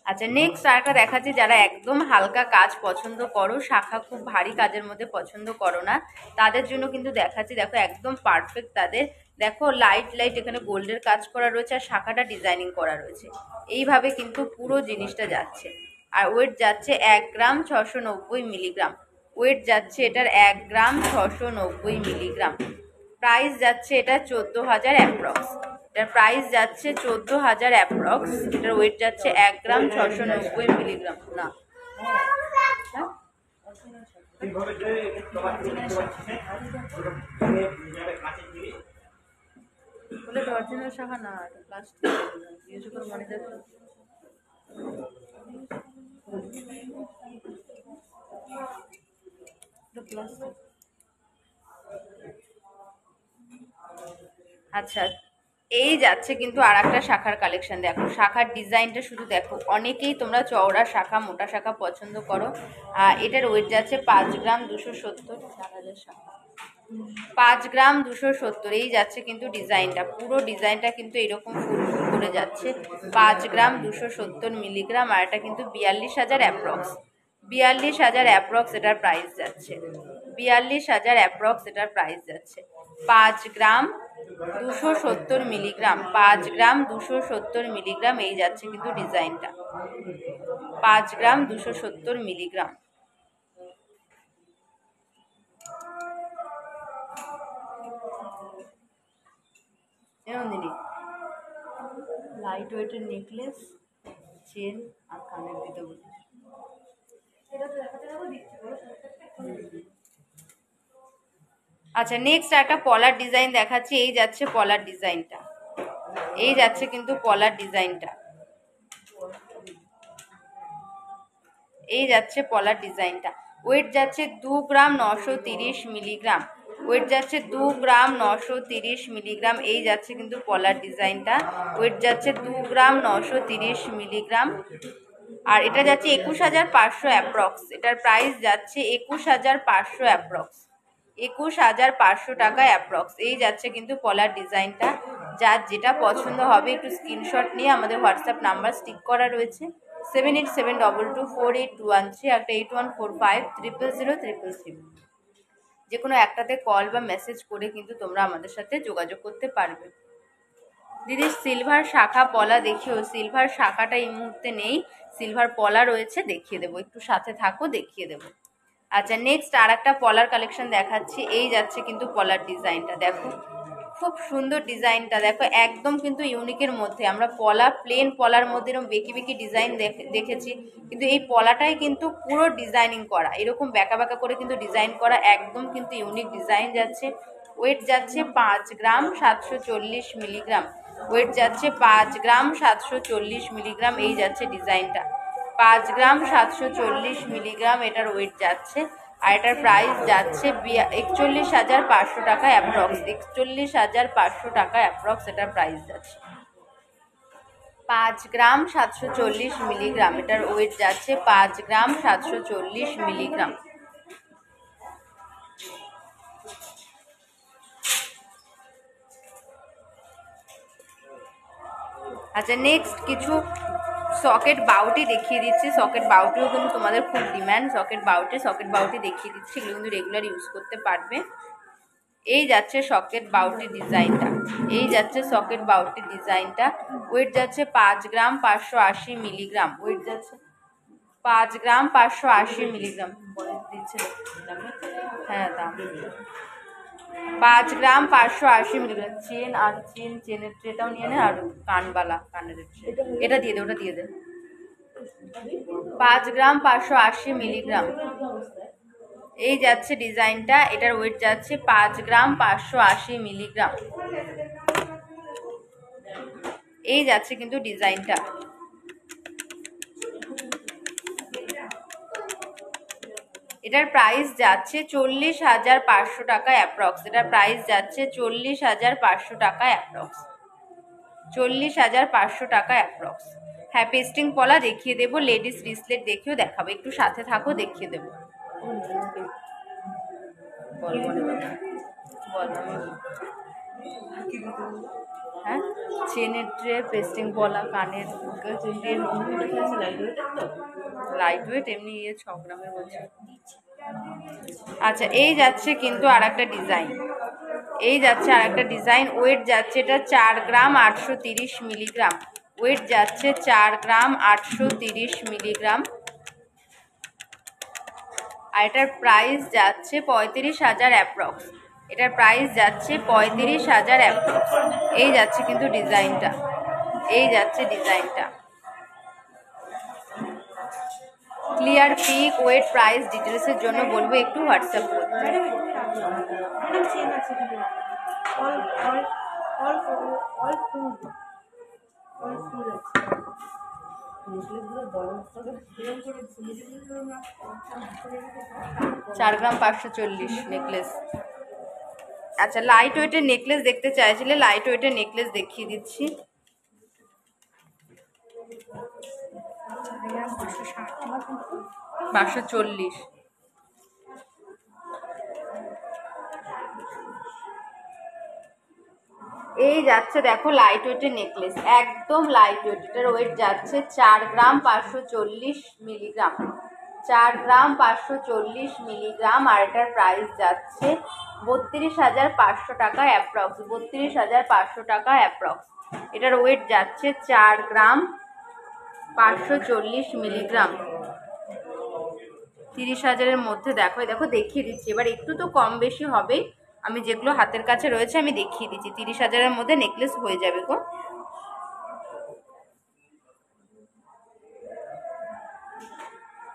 আচ্ছা, নেক্সট আরেকটা দেখাচ্ছি। যারা একদম হালকা কাজ পছন্দ করো, শাখা খুব ভারী কাজের মধ্যে পছন্দ করো না, তাদের জন্য কিন্তু দেখাচ্ছি। দেখো একদম পারফেক্ট তাদের। দেখো লাইট এখানে গোল্ডের কাজ করা রয়েছে, আর শাখাটা ডিজাইনিং করা রয়েছে। এইভাবে কিন্তু পুরো জিনিসটা যাচ্ছে, আর ওয়েট যাচ্ছে 1 গ্রাম 690 মিলিগ্রাম। ওয়েট যাচ্ছে এটার 1 গ্রাম 690 মিলিগ্রাম। প্রাইস যাচ্ছে এটা 14,000 অ্যাপ্রক্স। এটার প্রাইস যাচ্ছে 14,000 অ্যাপ্রক্স। এটার ওয়েট যাচ্ছে 1 গ্রাম 690 মিলিগ্রাম। না, হ্যাঁ বলে অরিজিনাল শাখা না, প্লাস্টিক ইউজ করে মনে যাচ্ছে। আচ্ছা, এই যাচ্ছে কিন্তু আর একটা শাখার কালেকশন। দেখো শাখার ডিজাইনটা শুধু দেখো। অনেকেই তোমরা চওড়া শাখা মোটা শাখা পছন্দ করো। এটার ওয়েট যাচ্ছে 5 গ্রাম 270। 5 গ্রাম 270। এই যাচ্ছে কিন্তু ডিজাইনটা, পুরো ডিজাইনটা কিন্তু এরকম ফুল করে যাচ্ছে। 5 গ্রাম 270 মিলিগ্রাম। আর এটা কিন্তু 42,000 অ্যাপ্রক্স। 42,000 অ্যাপ্রক্স এটার প্রাইস যাচ্ছে। 42,000 অ্যাপ্রক্স এটার প্রাইস যাচ্ছে। 5 গ্রাম 270 মিলিগ্রাম। 5 গ্রাম 270 মিলিগ্রাম। এই যাচ্ছে কিন্তু ডিজাইনটা। 5 গ্রাম 270 মিলিগ্রাম। লাইট ওয়েটের নেকলেস, চেন আর কানের দিতে বলি। আচ্ছা নেক্সট একটা পলার ডিজাইন দেখাচ্ছি। এই যাচ্ছে পলার ডিজাইনটা, এই যাচ্ছে কিন্তু পলার ডিজাইনটা, এই যাচ্ছে পলার ডিজাইনটা। ওয়েট যাচ্ছে 2 গ্রাম 930 মিলিগ্রাম, ওয়েট যাচ্ছে 2 গ্রাম 930 মিলিগ্রাম। এই যাচ্ছে কিন্তু পলার ডিজাইনটা, ওয়েট যাচ্ছে 2 গ্রাম 930 মিলিগ্রাম। আর এটা যাচ্ছে 21,500 অ্যাপ্রক্স। এটার প্রাইস যাচ্ছে 21,500 অ্যাপ্রক্স, 21,500 টাকা অ্যাপ্রক্স। এই যাচ্ছে কিন্তু পলার ডিজাইনটা। যার যেটা পছন্দ হবে একটু স্ক্রিনশট নিয়ে আমাদের হোয়াটসঅ্যাপ নাম্বার স্টিক করা রয়েছে 7872248213, একটা 8145000000। যে কোনো একটাতে কল বা মেসেজ করে কিন্তু তোমরা আমাদের সাথে যোগাযোগ করতে পারবে। দিদি সিলভার শাখা পলা দেখিও। সিলভার শাখাটা এই মুহূর্তে নেই, সিলভার পলা রয়েছে, দেখিয়ে দেবো, একটু সাথে থাকো দেখিয়ে দেবো। আচ্ছা নেক্সট আর একটা পলার কালেকশন দেখাচ্ছি। এই যাচ্ছে কিন্তু পলার ডিজাইনটা, দেখো খুব সুন্দর ডিজাইনটা, দেখো একদম কিন্তু ইউনিকের মধ্যে। আমরা পলা প্লেন পলার মধ্যে এরকম বেঁকি বেঁকি ডিজাইন দেখেছি, কিন্তু এই পলাটাই কিন্তু পুরো ডিজাইনিং করা, এরকম বেঁকা বেঁকা করে কিন্তু ডিজাইন করা, একদম কিন্তু ইউনিক ডিজাইন যাচ্ছে। ওয়েট যাচ্ছে 5 গ্রাম 740 মিলিগ্রাম, ওয়েট যাচ্ছে 5 গ্রাম 740 মিলিগ্রাম। এই যাচ্ছে ডিজাইনটা 5 গ্রাম 740 মিলিগ্রাম এটার ওয়েট যাচ্ছে। আর এটার প্রাইস যাচ্ছে 41,500 টাকা অ্যাপ্রক্স, 41,500 টাকা অ্যাপ্রক্স এটার প্রাইস যাচ্ছে। 5 গ্রাম 740 মিলিগ্রাম এটার ওয়েট যাচ্ছে, 5 গ্রাম 740 মিলিগ্রাম। আচ্ছা নেক্সট কিছু সকেট বাউটি দেখিয়ে দিচ্ছি। সকেট বাউটিও কিন্তু তোমাদের খুব ডিম্যান্ড, সকেট বাউটি দেখিয়ে দিচ্ছি, এগুলো কিন্তু রেগুলার ইউজ করতে পারবে। এই যাচ্ছে সকেট বাউটি ডিজাইনটা, এই যাচ্ছে সকেট বাউটি ডিজাইনটা। ওয়েট যাচ্ছে 5 গ্রাম 580 মিলিগ্রাম, ওয়েট যাচ্ছে 5 গ্রাম 580 মিলিগ্রাম। দিচ্ছে হ্যাঁ দাম 5 গ্রাম 580 মিলিগ্রাম। চেন আর চেনের ট্রেটাও নিয়ে নে, আর কানবালা কানের ট্রে এটা দিয়ে দে, ওটা দিয়ে দে। 5 গ্রাম 580 মিলিগ্রাম এই যাচ্ছে ডিজাইনটা, এটার ওয়েট যাচ্ছে 5 গ্রাম 580 মিলিগ্রাম। এই যাচ্ছে কিন্তু ডিজাইনটা। এটার প্রাইস যাচ্ছে 40,500 টাকা অ্যাপ্রক্স, এটার প্রাইস যাচ্ছে 40,500 টাকা অ্যাপ্রক্স, 40,500 টাকা অ্যাপ্রক্স। হ্যাঁ পেস্টিং পলা দেখিয়ে দেবো, লেডিস রিসলেট দেখিয়েও দেখাবো, একটু সাথে থাকো দেখিয়ে দেবো। হ্যাঁ চেনের ট্রে, পেস্টিং পলা, কানের লাইট ওয়েট, এমনি 6 গ্রামের বলছে। আচ্ছা এই যাচ্ছে কিন্তু আর একটা ডিজাইন, এই যাচ্ছে আর একটা ডিজাইন। ওয়েট যাচ্ছে এটা 4 গ্রাম 830 মিলিগ্রাম, ওয়েট যাচ্ছে 4 গ্রাম 830 মিলিগ্রাম। আর এটার প্রাইস যাচ্ছে 35,000 অ্যাপ্রক্স, এটার প্রাইস যাচ্ছে 35,000 অ্যাপ্রক্স। এই যাচ্ছে কিন্তু ডিজাইনটা, এই যাচ্ছে ডিজাইনটা। ক্লিয়ার পিক ওয়েট প্রাইস ডিটেলসের জন্য বলবো একটু হোয়াটসঅ্যাপ করতে। চার গ্রাম 540 নেকলেস। আচ্ছা লাইট ওয়েটের নেকলেস দেখতে চাইছিলে, লাইট ওয়েটের নেকলেস দেখিয়ে দিচ্ছি। 540। এই যাচ্ছে দেখো লাইট ওয়েটের নেকলেস, একদম লাইট ওয়েট। এটার ওয়েট যাচ্ছে 4 গ্রাম 540 মিলিগ্রাম, 4 গ্রাম 540 মিলিগ্রাম। আর এটার প্রাইস যাচ্ছে 32,500 টাকা অ্যাপ্রক্স, 32,500 টাকা অ্যাপ্রক্স। এটার ওয়েট যাচ্ছে 4 গ্রাম 540 মিলিগ্রাম। 30,000-এর মধ্যে দেখো, দেখো দেখিয়ে দিচ্ছি। এবার একটু তো কম বেশি হবে, আমি যেগুলো হাতের কাছে রয়েছে আমি দেখিয়ে দিচ্ছি। 30,000-এর মধ্যে নেকলেস হয়ে যাবে গো।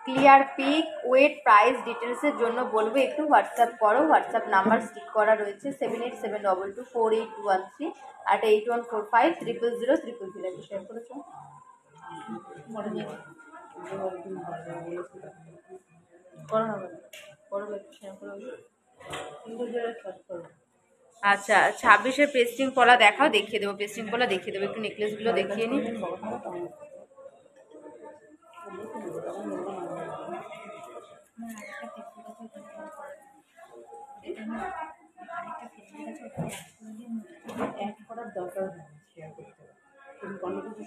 ক্লিয়ার পিক, ওয়েট, প্রাইস ডিটেলসের জন্য বলবো একটু হোয়াটসঅ্যাপ করো। হোয়াটসঅ্যাপ নাম্বার স্টিক করা রয়েছে 7872248113 আর 8145000000। শেয়ার করেছো? করো না করো শেয়ার করো। আচ্ছা 26-এর পেস্টিং পলা দেখাও, দেখিয়ে দেবো। পেস্টিং পলা দেখিয়ে দেবো, একটু নেকলেসগুলো দেখিয়ে নিই।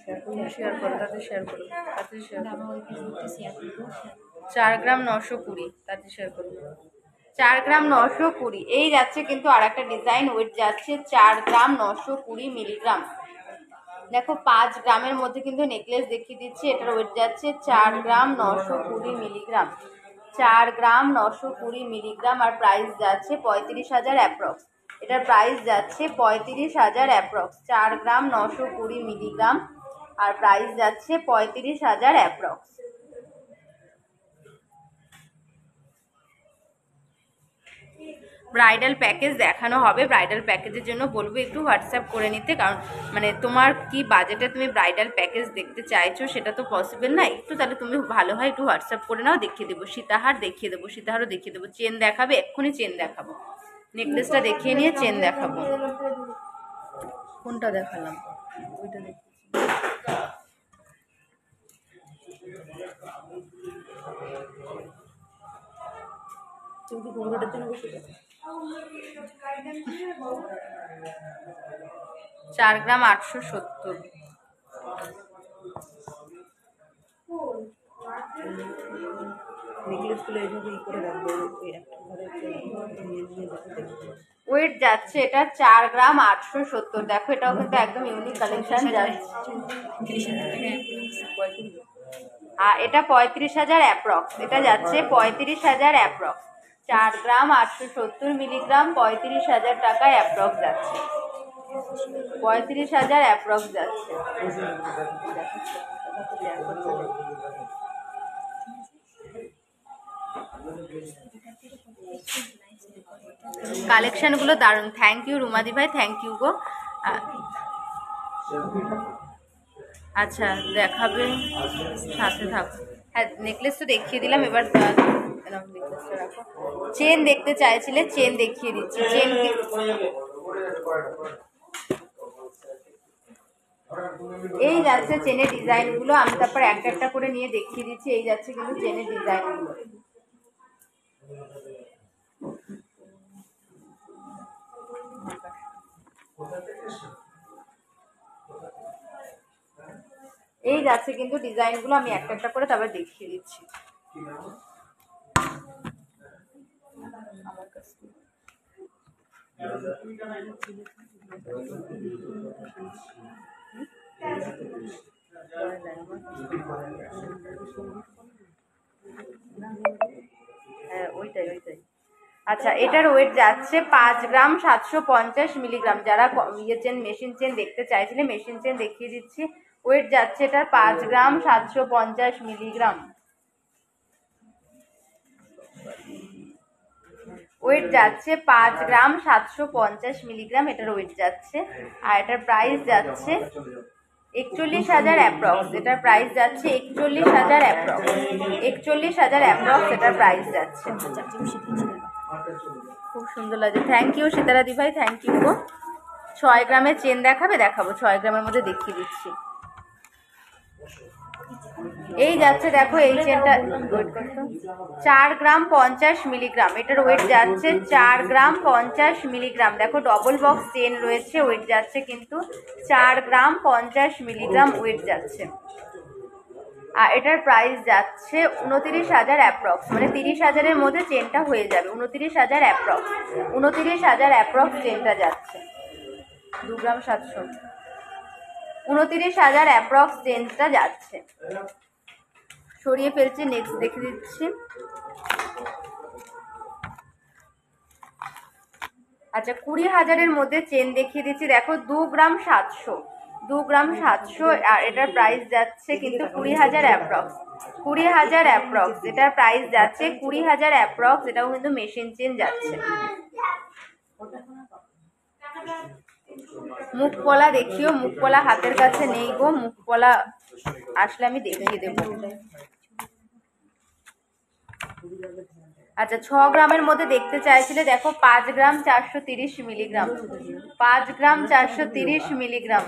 শেয়ার করো, তাতে শেয়ার করো, তাতে শেয়ার করো। 4 গ্রাম 920, তাতে শেয়ার করো। 4 গ্রাম 920। এই যাচ্ছে কিন্তু আর একটা ডিজাইন, ওয়েট যাচ্ছে 4 গ্রাম 920 মিলিগ্রাম। দেখো 5 গ্রামের মধ্যে কিন্তু নেকলেস দেখিয়ে দিচ্ছি। এটার ওয়েট যাচ্ছে 4 গ্রাম 920 মিলিগ্রাম। 4 গ্রাম 920 মিলিগ্রাম আর প্রাইস যাচ্ছে 35,000 অ্যাপ্রক্স। এটার প্রাইস যাচ্ছে 35,000 অ্যাপ্রক্স। 4 গ্রাম 920 মিলিগ্রাম আর প্রাইস যাচ্ছে 35,000 অ্যাপ্রক্স। ব্রাইডাল প্যাকেজ দেখানো হবে। ব্রাইডাল প্যাকেজের জন্য বলবো একটু হোয়াটসঅ্যাপ করে নিতে, কারণ মানে তোমার কি বাজেটে তুমি ব্রাইডাল প্যাকেজ দেখতে চাইছো সেটা তো পসিবল না। একটু তাহলে তুমি ভালো হয় একটু হোয়াটসঅ্যাপ করে নাও, দেখিয়ে দেবো। সীতাহার দেখিয়ে দেবো, সীতাহারও দেখিয়ে দেবো। চেন দেখাবে, এক্ষুনি চেন দেখাবো। নেকলেসটা দেখিয়ে নিয়ে চেন দেখাবো। কোনটা দেখালাম? ওইটা দেখিয়েছি। তুমি কি ঘুমঘাটের জন্য বসে 4 গ্রাম 870। নেকলেসগুলো এইভাবে করে রাখবো একটা ঘরে ওয়েট যাচ্ছে এটা 4 গ্রাম 870। দেখো এটাও কিন্তু একদম ইউনিক কালেকশন যাচ্ছে। আর এটা 35,000 অ্যাপ্রক্স। এটা যাচ্ছে 35,000 অ্যাপ্রক্স। 4 গ্রাম 870 মিলিগ্রাম 35,000 টাকায় অ্যাপ্রক্স যাচ্ছে। 35,000 অ্যাপ্রক্স যাচ্ছে। কালেকশনগুলো দারুণ। থ্যাংক ইউ রুমাদি ভাই, থ্যাংক ইউ গো। আচ্ছা দেখাবে, সাথে থাকো। হ্যাঁ নেকলেস তো দেখিয়ে দিলাম, এবার নেকলেসটা রাখো। চেন দেখতে চাইছিলে, চেন দেখিয়ে দিচ্ছি। চেন এই যাচ্ছে চেনের ডিজাইনগুলো, আমি তারপর একটা একটা করে নিয়ে দেখিয়ে দিচ্ছি। এই যাচ্ছে কিন্তু চেনের ডিজাইনগুলো। এই যাচ্ছে কিন্তু ডিজাইনগুলো, আমি একটা একটা করে তারপর দেখিয়ে দিচ্ছি। আমার কাছে হ্যাঁ ওইটাই ওইটাই। আচ্ছা এটার ওয়েট যাচ্ছে 5 গ্রাম 750 মিলিগ্রাম। যারা ইয়ে চেন মেশিন চেন দেখতে চাইছিলে, মেশিন চেন দেখিয়ে দিচ্ছি। ওয়েট যাচ্ছে এটার 5 গ্রাম 750 মিলিগ্রাম। ওয়েট যাচ্ছে 5 গ্রাম 750 মিলিগ্রাম এটার ওয়েট যাচ্ছে। আর এটার প্রাইস যাচ্ছে 41,000 অ্যাপ্রক্স। এটার প্রাইস যাচ্ছে 41,000 অ্যাপ্রক্স। 41,000 অ্যাপ্রক্স এটার প্রাইস যাচ্ছে। খুব সুন্দর লাগছে। থ্যাংক ইউ সীতারা দি ভাই, থ্যাংক ইউ গো। 6 গ্রামের চেন দেখাবে, দেখাবো। 6 গ্রামের মধ্যে দেখিয়ে দিচ্ছি। এই যাচ্ছে দেখো এই চেনটা 4 গ্রাম 50 মিলিগ্রাম। এটার ওয়েট যাচ্ছে 4 গ্রাম 50 মিলিগ্রাম। দেখো ডবল বক্স চেন রয়েছে, ওয়েট যাচ্ছে কিন্তু 4 গ্রাম 50 মিলিগ্রাম ওয়েট যাচ্ছে। আর এটার প্রাইস যাচ্ছে 29,000 অ্যাপ্রক্স, মানে 30,000-এর মধ্যে চেনটা হয়ে যাবে। 29,000 অ্যাপ্রক্স, 29,000 অ্যাপ্রক্স চেনটা যাচ্ছে। 2 গ্রাম 700, 29,000 অ্যাপ্রক্স চেনটা যাচ্ছে। সরিয়ে ফেলছি, নেক্সট দেখে দিচ্ছি। আচ্ছা 20,000-এর মধ্যে চেন দেখিয়ে দিচ্ছি। দেখো 2 গ্রাম 700, 2 গ্রাম 700, আর এটার প্রাইস যাচ্ছে কিন্তু 20,000 অ্যাপ্রক্স। 20,000 অ্যাপ্রক্স এটার প্রাইস যাচ্ছে 20,000 অ্যাপ্রক্স। এটাও কিন্তু মেশিন চেন যাচ্ছে। মুখপলা দেখিও, মুখপলা হাতের কাছে নেই গো, মুখপলা আসলে আমি দেখিয়ে দেবো। আচ্ছা 6 গ্রামের মধ্যে দেখতে চাইছিলে, দেখো 5 গ্রাম 430 মিলিগ্রাম, 5 গ্রাম 430 মিলিগ্রাম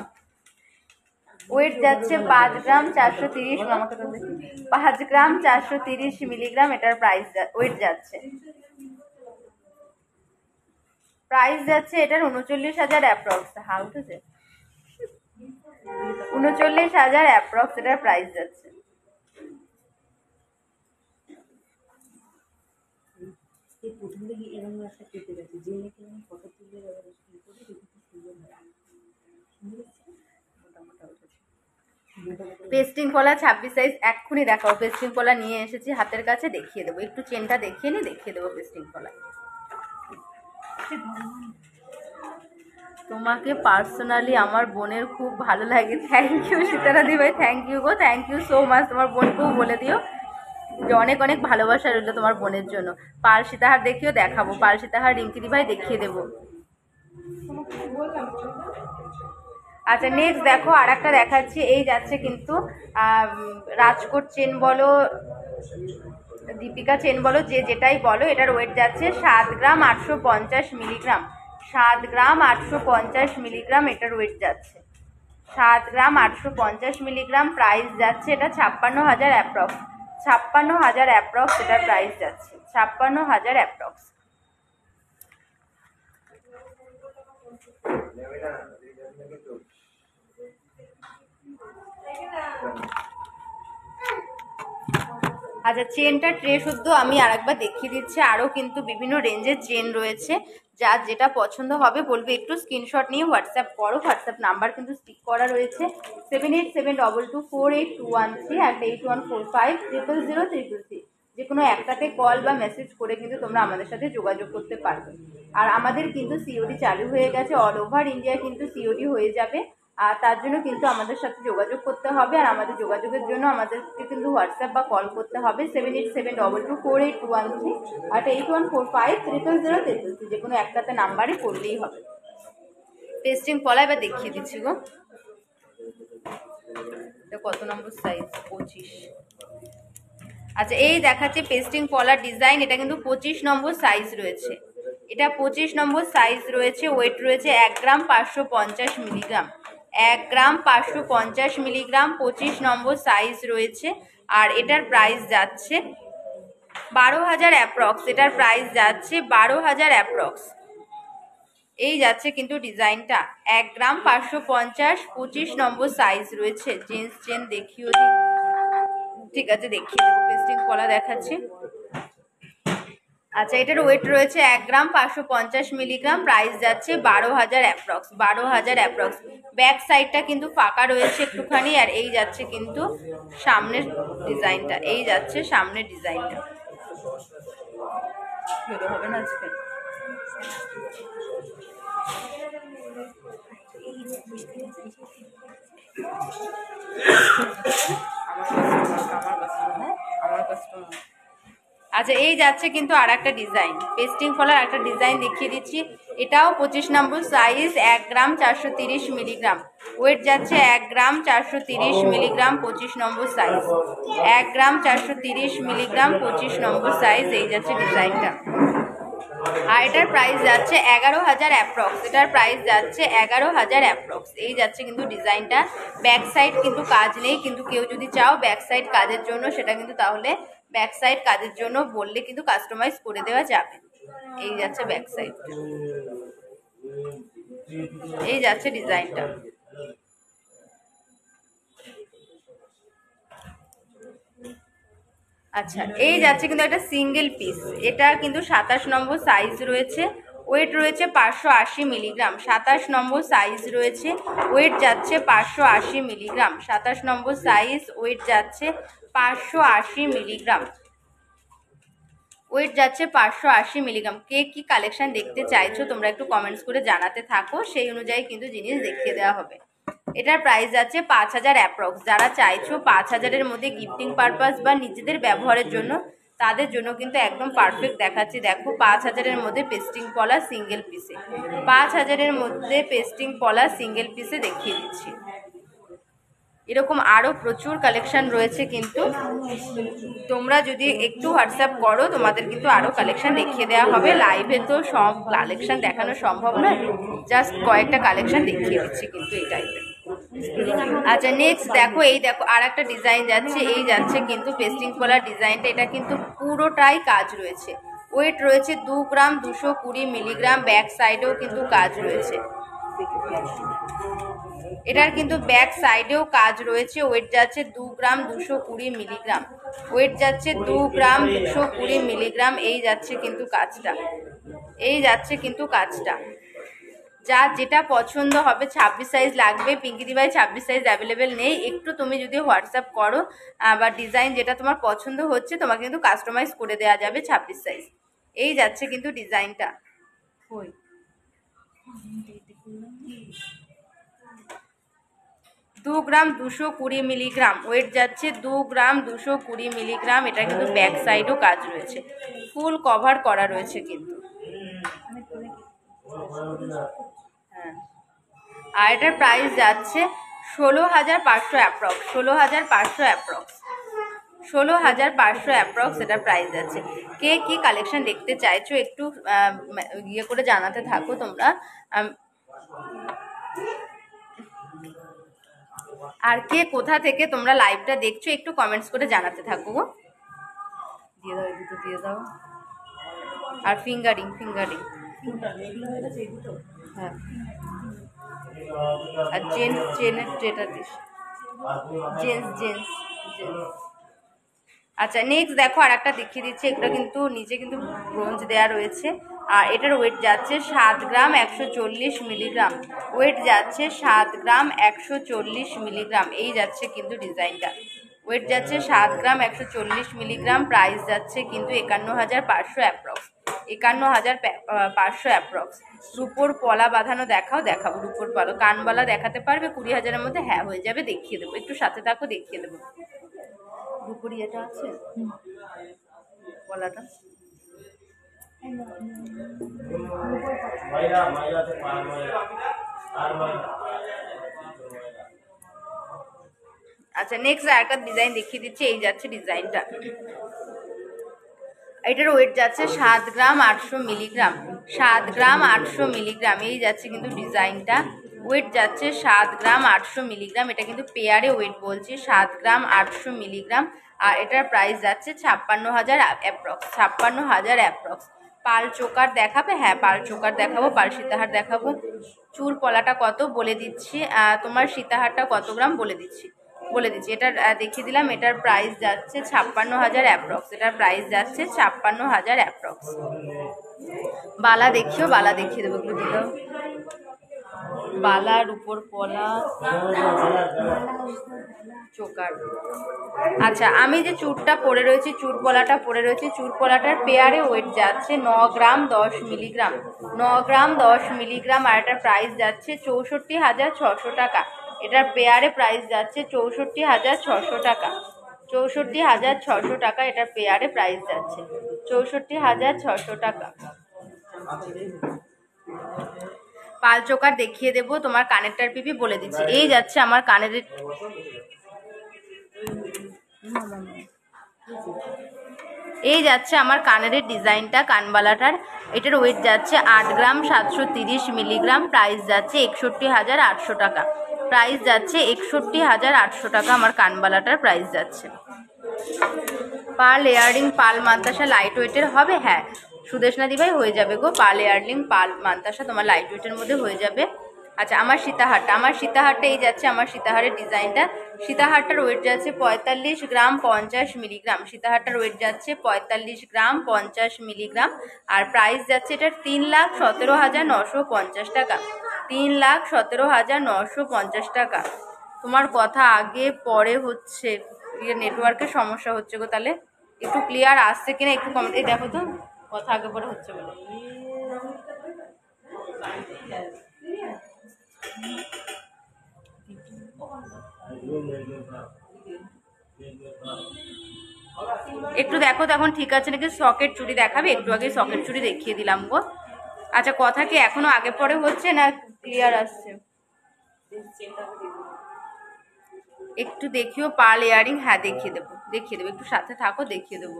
ওয়েট যাচ্ছে, 5 গ্রাম 430, আমাকে তো 5 গ্রাম 430 মিলিগ্রাম এটার প্রাইস ওয়েট যাচ্ছে। প্রাইস যাচ্ছে এটার 39,000 অ্যাপ্রক্স। হাউ উঠেছে 39,000 অ্যাপ্রক্স এটার প্রাইস যাচ্ছে। প্রথম থেকে এরকম একটা কেটে গেছে, যে নাকি আমি ফটো তুলে পেস্টিং কলা 26 সাইজ এক্ষুনি দেখাবো। পেস্টিং কলা নিয়ে এসেছি হাতের কাছে, দেখিয়ে দেবো। একটু চেনটা দেখিয়ে নি, দেখিয়ে দেবো পেস্টিং কলা। তোমাকে পার্সোনালি আমার বোনের খুব ভালো লাগে। থ্যাংক ইউ সীতারা দি ভাই, থ্যাংক ইউ গো, থ্যাংক ইউ সো মাচ। তোমার বোনকেও বলে দিও যে অনেক অনেক ভালোবাসা রইল তোমার বোনের জন্য। পাল সীতাহার দেখিও, দেখাবো। পাল সীতাহার রিঙ্কি দি ভাই দেখিয়ে দেবো। আচ্ছা নেক্সট দেখো আর একটা দেখাচ্ছি। এই যাচ্ছে কিন্তু রাজকোট চেন বলো, দীপিকা চেন বলো, যে যেটাই বলো, এটার ওয়েট যাচ্ছে 7 গ্রাম 850 মিলিগ্রাম। 7 গ্রাম 850 মিলিগ্রাম এটার ওয়েট যাচ্ছে। 7 গ্রাম 850 মিলিগ্রাম প্রাইস যাচ্ছে এটা 56,000 অ্যাপ্রক্স। 56,000 অ্যাপ্রক্স এটার প্রাইস যাচ্ছে, 56,000 অ্যাপ্রক্স। আচ্ছা চেনটা ট্রে শুদ্ধ আমি আরেকবার দেখিয়ে দিচ্ছি। আরও কিন্তু বিভিন্ন রেঞ্জের চেন রয়েছে, যার যেটা পছন্দ হবে বলবে একটু স্ক্রিনশট নিয়ে হোয়াটসঅ্যাপ করো। হোয়াটসঅ্যাপ নাম্বার কিন্তু স্টিক করা রয়েছে 7872248213 আর 8145000333। যে কোনো একটাতে কল বা মেসেজ করে কিন্তু তোমরা আমাদের সাথে যোগাযোগ করতে পারবে। আর আমাদের কিন্তু সিওডি চালু হয়ে গেছে, অল ওভার ইন্ডিয়া কিন্তু সিওডি হয়ে যাবে। আর তার জন্য কিন্তু আমাদের সাথে যোগাযোগ করতে হবে। আর আমাদের যোগাযোগের জন্য আমাদেরকে কিন্তু হোয়াটসঅ্যাপ বা কল করতে হবে 7872248213 আর 8145000333। যে কোনো একটাতে নাম্বারে করলেই হবে। পেস্টিং কলা এবার দেখিয়ে দিচ্ছি গো, এটা কত নম্বর সাইজ? 25। আচ্ছা এই দেখাচ্ছে পেস্টিং কলার ডিজাইন, এটা কিন্তু 25 নম্বর সাইজ রয়েছে। এটা 25 নম্বর সাইজ রয়েছে। ওয়েট রয়েছে 1 গ্রাম 550 মিলিগ্রাম। 1 গ্রাম 550 মিলিগ্রাম 25 নম্বর সাইজ রয়েছে। আর এটার প্রাইস যাচ্ছে 12,000 অ্যাপ্রক্স। এটার প্রাইস যাচ্ছে 12,000 অ্যাপ্রক্স। এই যাচ্ছে কিন্তু ডিজাইনটা 1 গ্রাম 550, 25 নম্বর সাইজ রয়েছে। জেন্টস চেন দেখিও দি, ঠিক আছে দেখিয়ে দেবো। পেস্টিং কলা দেখাচ্ছি। আচ্ছা এটার ওয়েট রয়েছে 1 গ্রাম 550 মিলিগ্রাম। প্রাইস যাচ্ছে 12,000 অ্যাপ্রক্স, 12,000 অ্যাপ্রক্স। ব্যাক সাইডটা কিন্তু ফাঁকা রয়েছে একটুখানি। আর এই যাচ্ছে কিন্তু সামনের ডিজাইনটা, এই যাচ্ছে সামনের ডিজাইনটা। হবে না আজকে আমার কাস্টমার। আচ্ছা এই যাচ্ছে কিন্তু আর একটা ডিজাইন, পেস্টিং ফলার একটা ডিজাইন দেখিয়ে দিচ্ছি। এটাও 25 নম্বর সাইজ, 1 গ্রাম 430 মিলিগ্রাম। ওয়েট যাচ্ছে 1 গ্রাম 430 মিলিগ্রাম, 25 নম্বর সাইজ। 1 গ্রাম 430 মিলিগ্রাম, 25 নম্বর সাইজ। এই যাচ্ছে ডিজাইনটা। আর এটার প্রাইস যাচ্ছে 11,000 অ্যাপ্রক্স। এটার প্রাইস যাচ্ছে 11,000 অ্যাপ্রক্স। এই যাচ্ছে কিন্তু ডিজাইনটা। ব্যাক সাইড কিন্তু কাজ নেই, কিন্তু কেউ যদি চাও ব্যাক সাইড কাজের জন্য, সেটা কিন্তু তাহলে ব্যাক সাইড কাজের জন্য বললে কিন্তু কাস্টমাইজ করে দেওয়া যাবে। এই যাচ্ছে ব্যাক সাইড, এই যাচ্ছে ডিজাইনটা। আচ্ছা এই যাচ্ছে কিন্তু একটা সিঙ্গেল পিস। এটা কিন্তু 27 নম্বর সাইজ রয়েছে। ওয়েট রয়েছে 580 মিলিগ্রাম। 27 নম্বর সাইজ রয়েছে। ওয়েট যাচ্ছে 580 মিলিগ্রাম। 27 নম্বর সাইজ, ওয়েট যাচ্ছে 580 মিলিগ্রাম। ওয়েট যাচ্ছে 580 মিলিগ্রাম। কে কি কালেকশন দেখতে চাইছো তোমরা একটু কমেন্টস করে জানাতে থাকো, সেই অনুযায়ী কিন্তু জিনিস দেখিয়ে দেওয়া হবে। এটার প্রাইস যাচ্ছে 5,000 অ্যাপ্রক্স। যারা চাইছো 5,000-এর মধ্যে গিফটিং পারপাস বা নিজেদের ব্যবহারের জন্য, তাদের জন্য কিন্তু একদম পারফেক্ট দেখাচ্ছি। দেখো 5,000-এর মধ্যে পেস্টিং পলা সিঙ্গেল পিসে, 5,000-এর মধ্যে পেস্টিং পলা সিঙ্গেল পিসে দেখিয়ে দিচ্ছি। এরকম আরও প্রচুর কালেকশন রয়েছে, কিন্তু তোমরা যদি একটু হোয়াটসঅ্যাপ করো তোমাদের কিন্তু আরও কালেকশন দেখিয়ে দেওয়া হবে। লাইভে তো সব কালেকশন দেখানো সম্ভব নয়, জাস্ট কয়েকটা কালেকশন দেখিয়ে দিচ্ছি কিন্তু এই টাইপের। আচ্ছা নেক্সট দেখো, এই দেখো আর একটা ডিজাইন যাচ্ছে, এই যাচ্ছে কিন্তু পেস্টিং পলার ডিজাইনটা। এটা কিন্তু পুরোটাই কাজ রয়েছে, ওয়েট রয়েছে 2 গ্রাম 220 মিলিগ্রাম, ব্যাক সাইডেও কিন্তু কাজ রয়েছে। এটার কিন্তু ব্যাক সাইডেও কাজ রয়েছে, ওয়েট যাচ্ছে 2 গ্রাম 220 মিলিগ্রাম, ওয়েট যাচ্ছে 2 গ্রাম 220 মিলিগ্রাম। এই যাচ্ছে কিন্তু কাজটা, এই যাচ্ছে কিন্তু কাজটা। যা যেটা পছন্দ হবে, 26 সাইজ লাগবে পিঙ্কিদি ভাই, 26 সাইজ অ্যাভেলেবেল নেই। একটু তুমি যদি হোয়াটসঅ্যাপ করো বা ডিজাইন যেটা তোমার পছন্দ হচ্ছে তোমাকে কিন্তু কাস্টমাইজ করে দেওয়া যাবে 26 সাইজ। এই যাচ্ছে কিন্তু ডিজাইনটা। 2 গ্রাম 220 মিলিগ্রাম, ওয়েট যাচ্ছে 2 গ্রাম 220 মিলিগ্রাম। এটা কিন্তু ব্যাক সাইডও কাজ রয়েছে, ফুল কভার করা রয়েছে কিন্তু। হ্যাঁ, আর এটার প্রাইস যাচ্ছে 16,500 অ্যাপ্রক্স, 16,500 অ্যাপ্রক্স, 16,500 অ্যাপ্রক্স এটার প্রাইস যাচ্ছে। কে কি কালেকশন দেখতে চাইছো একটু ইয়ে করে জানাতে থাকো তোমরা। আর কে কোথা থেকে তোমরা লাইভটা দেখছো একটু কমেন্টস করে জানাতে থাকো গো। দিয়ে দাও, এই দুটো দিয়ে দাও। আর ফিঙ্গারিং, ফিঙ্গারিং, হ্যাঁ। আর জেন্টস, জেন্টস যেটা দিস, জেন্টস জেন্টস জেন্টস। আচ্ছা নেক্সট দেখো আর একটা দেখিয়ে দিচ্ছি। এগুলো কিন্তু নিচে কিন্তু ব্রোঞ্জ দেওয়া রয়েছে, আর এটার ওয়েট যাচ্ছে 7 গ্রাম 140 মিলিগ্রাম, ওয়েট যাচ্ছে 7 গ্রাম 140 মিলিগ্রাম। এই যাচ্ছে কিন্তু ডিজাইনটা, ওয়েট যাচ্ছে 7 গ্রাম 140 মিলিগ্রাম, প্রাইস যাচ্ছে কিন্তু 51,500 অ্যাপ্রক্স, 51,500 অ্যাপ্রক্স। রুপোর পলা বাঁধানো দেখাও, দেখাবো রুপোর পলা। কানবালা দেখাতে পারবে 20,000-এর মধ্যে? হ্যাঁ হয়ে যাবে, দেখিয়ে দেবো, একটু সাথে থাকো দেখিয়ে দেবো। রুপোর ইয়েটা আছে পলাটা, আচ্ছা নেক্সট আরেকটা ডিজাইন দেখিয়ে দিচ্ছি। এই যাচ্ছে ডিজাইনটা, এটার ওয়েট যাচ্ছে 7 গ্রাম 800 মিলিগ্রাম, 7 গ্রাম 800 মিলিগ্রাম। এই যাচ্ছে কিন্তু ডিজাইনটা, ওয়েট যাচ্ছে 7 গ্রাম 800 মিলিগ্রাম। এটা কিন্তু পেয়ারে ওয়েট বলছি, 7 গ্রাম 800 মিলিগ্রাম। আর এটার প্রাইস যাচ্ছে 56,000 অ্যাপ্রক্স, 56,000 অ্যাপ্রক্স। পাল চোকার দেখাবে? হ্যাঁ পাল চোকার দেখাবো, পাল সীতাহার দেখাবো। চুল পলাটা কত বলে দিচ্ছি, তোমার সীতাহারটা কত গ্রাম বলে দিচ্ছি, এটার দেখিয়ে দিলাম। এটার প্রাইস যাচ্ছে 56,000 অ্যাপ্রক্স, এটার প্রাইস যাচ্ছে 56,000 অ্যাপ্রক্স। বালা দেখিও, বালা দেখিয়ে দেবো, এগুলো দিল বালার উপর পলা চোকার। আচ্ছা আমি যে চুরটা পরে রয়েছি, চুর পলাটা পরে রয়েছে, চুর পলাটার পেয়ারে ওয়েট যাচ্ছে 9 গ্রাম 10 মিলিগ্রাম, 9 গ্রাম 10 মিলিগ্রাম। আর এটার প্রাইস যাচ্ছে 64,600 টাকা, এটার পেয়ারে প্রাইস যাচ্ছে 64,600 টাকা, 64,600 টাকা এটার পেয়ারে প্রাইস যাচ্ছে, 64,600 টাকা। পাল চোকার দেখিয়ে দেবো, তোমার কানেরটার পিপি বলে দিচ্ছি। এই যাচ্ছে আমার কানের, এই যাচ্ছে আমার কানের ডিজাইনটা কানবালাটার। এটার ওয়েট যাচ্ছে 8 গ্রাম 730 মিলিগ্রাম, প্রাইস যাচ্ছে 61,800 টাকা, প্রাইস যাচ্ছে 61,800 টাকা আমার কানবালাটার প্রাইস যাচ্ছে। পার্ল ইয়াররিং পাল মান্তাসা লাইট ওয়েটের হবে? হ্যাঁ সুদেশনা দিভাই হয়ে যাবে গো, পাল ইয়াররিং পাল মান্তাসা তোমার লাইট ওয়েটের মধ্যে হয়ে যাবে। আচ্ছা আমার সীতাহারটা এই যাচ্ছে আমার সীতাহারের ডিজাইনটা। সীতাহারটার ওয়েট যাচ্ছে 45 গ্রাম 50 মিলিগ্রাম, সীতাহারটার ওয়েট যাচ্ছে 45 গ্রাম 50 মিলিগ্রাম। আর প্রাইস যাচ্ছে এটার 3,17,950 টাকা, 3,17,950 টাকা। তোমার কথা আগে পরে হচ্ছে, নেটওয়ার্কের সমস্যা হচ্ছে গো, তাহলে একটু ক্লিয়ার আসছে কিনা একটু কমেন্ট। এই দেখো তো কথা আগে পরে হচ্ছে বলে। একটু দেখো তখন ঠিক আছে নাকি। সকেট চুড়ি দেখাবে, একটু আগে সকেট চুড়ি দেখিয়ে দিলাম গো। আচ্ছা, কথা কি এখনো আগে পরে হচ্ছে না ক্লিয়ার আসছে? একটু দেখিও পার্ল ইয়ারিং। হ্যাঁ দেখিয়ে দেবো, দেখিয়ে দেবো, একটু সাথে থাকো, দেখিয়ে দেবো।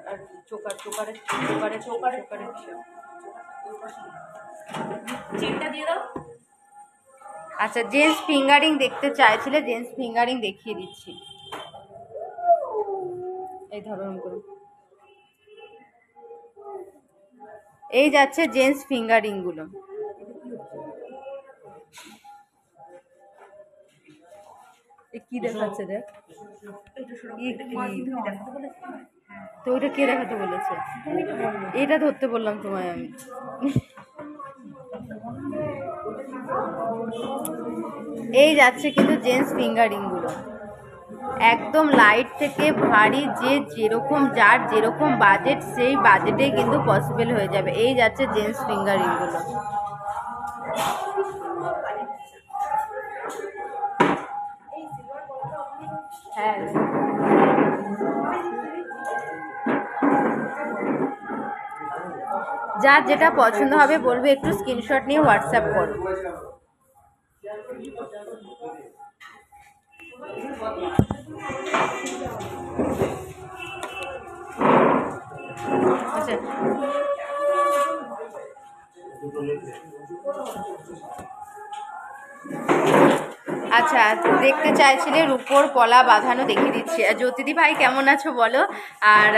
আর চোকার চোকারে চোকারে চোকারে চোকারে চেনটা দিয়ে দাও। আচ্ছা, জেন্টস ফিঙ্গারিং দেখতে চাইছিলে, জেন্টস ফিঙ্গারিং দেখিয়ে দিচ্ছি। এই ধরুন করে এই যাচ্ছে জেন্টস ফিঙ্গারিং গুলো। কি দেখাচ্ছে দেখ, তো ওইটা কে দেখাতে বলেছে? এটা ধরতে বললাম তোমায় আমি। এই যাচ্ছে কিন্তু জেন্টস ফিঙ্গারিং গুলো, একদম লাইট থেকে ভারী, যে যেরকম যার যেরকম বাজেট সেই বাজেটে কিন্তু পসিবল হয়ে যাবে। এই যাচ্ছে জেন্টস ফিঙ্গারিং গুলো। হ্যাঁ, যার যেটা পছন্দ হবে বলবে, একটু স্ক্রিনশট নিয়ে হোয়াটসঅ্যাপ করো। আচ্ছা, আচ্ছা দেখতে চাইছিলে রূপোর পলা বাঁধানো, দেখিয়ে দিচ্ছি। জ্যোতিদি ভাই কেমন আছো বলো। আর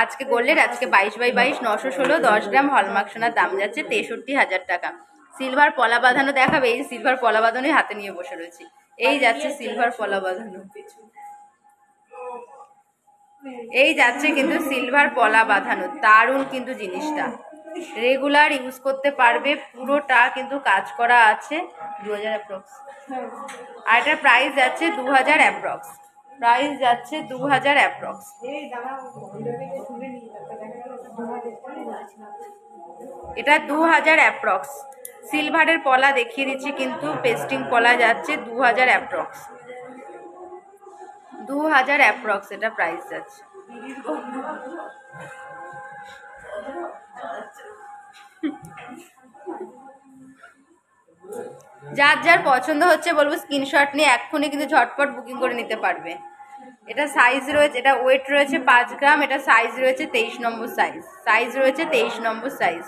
আজকে গোল্ডের আজকে 22x22 916 10 গ্রাম হলমার্ক সোনার দাম যাচ্ছে 63,000 টাকা। সিলভার পলা বাঁধানো দেখাবে। এই সিলভার পলা বাঁধানোই হাতে নিয়ে বসে রয়েছি। এই যাচ্ছে সিলভার পলা বাঁধানো, এই যাচ্ছে কিন্তু সিলভার পলা বাঁধানো। দারুণ কিন্তু জিনিসটা, রেগুলার ইউজ করতে পারবে। পুরোটা কিন্তু কাজ করা আছে। 2000 অ্যাপ্রক্স। আর এটার প্রাইস যাচ্ছে 2000 অ্যাপ্রক্স। প্রাইস যাচ্ছে 2000 অ্যাপ্রক্স। এটা 2000 অ্যাপ্রক্স। সিলভারের পলা দেখিয়ে দিচ্ছি, কিন্তু পেস্টিং পলা যাচ্ছে 2000 অ্যাপ্রক্স। 2000 অ্যাপ্রক্স এটা প্রাইস যাচ্ছে। যার যার পছন্দ হচ্ছে বলবো স্ক্রিনশট নিয়ে এক্ষুনি কিন্তু ঝটপট বুকিং করে নিতে পারবে। এটা সাইজ রয়েছে, এটা ওয়েট রয়েছে 5 গ্রাম। এটা সাইজ রয়েছে 23 নম্বর সাইজ। সাইজ রয়েছে 23 নম্বর সাইজ।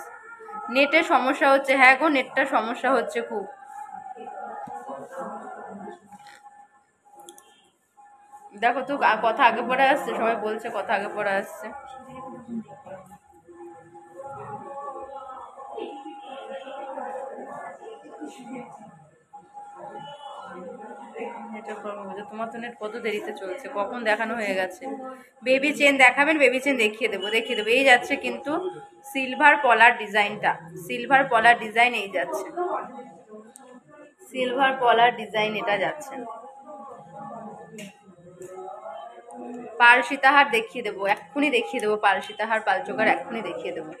নেটের সমস্যা হচ্ছে। হ্যাঁ গো, নেটটার সমস্যা হচ্ছে খুব। দেখো তো কথা আগে পড়ে আসছে, সবাই বলছে কথা আগে পড়ে আসছে। তোমার তো নেট কত দেরিতে চলছে, কখন দেখানো হয়ে গেছে। বেবি চেন দেখাবেন, বেবি চেন দেখিয়ে দেবো, দেখিয়ে দেবো। এই যাচ্ছে কিন্তু সিলভার পলার ডিজাইনটা, সিলভার পলার ডিজাইন এই যাচ্ছে, সিলভার পলার ডিজাইন এটা যাচ্ছে। পাল সীতাহার দেখিয়ে দেবো, এক্ষুনি দেখিয়ে দেবো। পাল সীতাহার, পাল চোকার এক্ষুনি দেখিয়ে দেবো।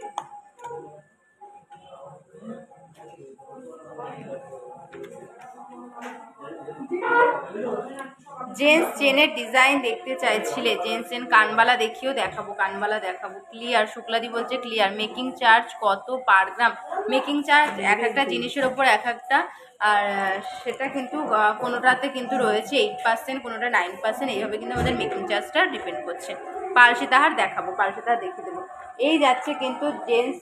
জেন্টস চেনের ডিজাইন দেখতে চাইছিলে, জেন্টস চেন কানবালা দেখিয়েও দেখাবো, কানবালা দেখাবো। ক্লিয়ার, শুক্লাদি বলছে ক্লিয়ার। মেকিং চার্জ কত পার গ্রাম? মেকিং চার্জ এক একটা জিনিসের ওপর এক একটা, আর সেটা কিন্তু কোনোটাতে কিন্তু রয়েছে 8%, কোনোটা 9%, এইভাবে কিন্তু আমাদের মেকিং চার্জটা ডিপেন্ড করছে। পালসি তাহার দেখাবো, পালসি তাহার দেখিয়ে দেবো। এই যাচ্ছে কিন্তু জেন্টস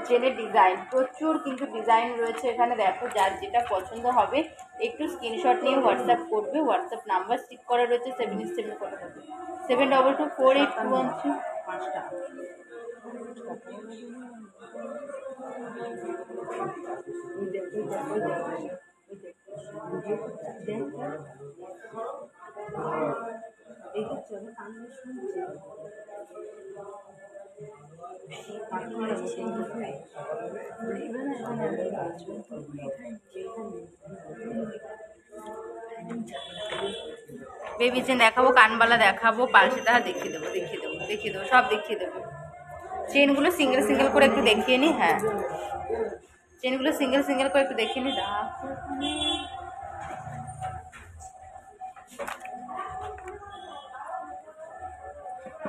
চেনের ডিজাইন, প্রচুর কিন্তু ডিজাইন রয়েছে এখানে। দেখো যার যেটা পছন্দ হবে একটু স্ক্রিনশট নিয়ে হোয়াটসঅ্যাপ করবে। হোয়াটসঅ্যাপ নাম্বার স্টিক করা রয়েছে 77 করা থাকে 7224821 5টা। বেবি চেন দেখাবো, কানবালা দেখাবো, পালসি তাহা দেখিয়ে দেবো, দেখিয়ে দেবো, দেখিয়ে দেবো, সব দেখিয়ে দেবো। চেনগুলো সিঙ্গেল সিঙ্গেল করে একটু দেখিয়ে নি। হ্যাঁ, চেনগুলো সিঙ্গেল সিঙ্গেল করে একটু দেখিয়ে নি।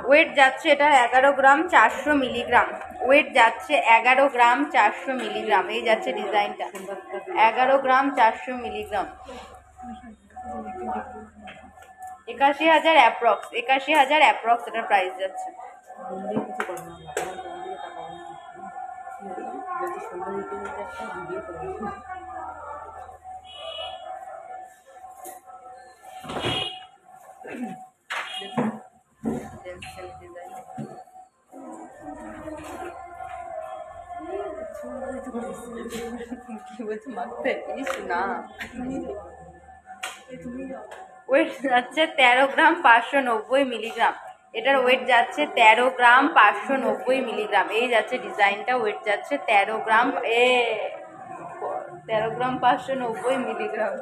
ওয়েট যাচ্ছে এটা 11 গ্রাম 400 মিলিগ্রাম। ওয়েট যাচ্ছে 11 গ্রাম 400 মিলিগ্রাম। এই যাচ্ছে ডিজাইনটা 11 গ্রাম 400 মিলিগ্রাম। 81,000 অ্যাপ্রক্স, 81,000 অ্যাপ্রক্স এটার প্রাইস যাচ্ছে। মন দিয়ে কিছু করবো না, আমার মন দিয়ে টাকা বলছি সন্ধ্যা দিতে দিতে একটা ভিডিও করবো। কি বলছে মাখতে ইস না। ওয়েট যাচ্ছে 13 গ্রাম 590 মিলিগ্রাম। এটার ওয়েট যাচ্ছে 13 গ্রাম 590 মিলিগ্রাম। এই যাচ্ছে ডিজাইনটা, ওয়েট যাচ্ছে 13 গ্রাম 590 মিলিগ্রাম।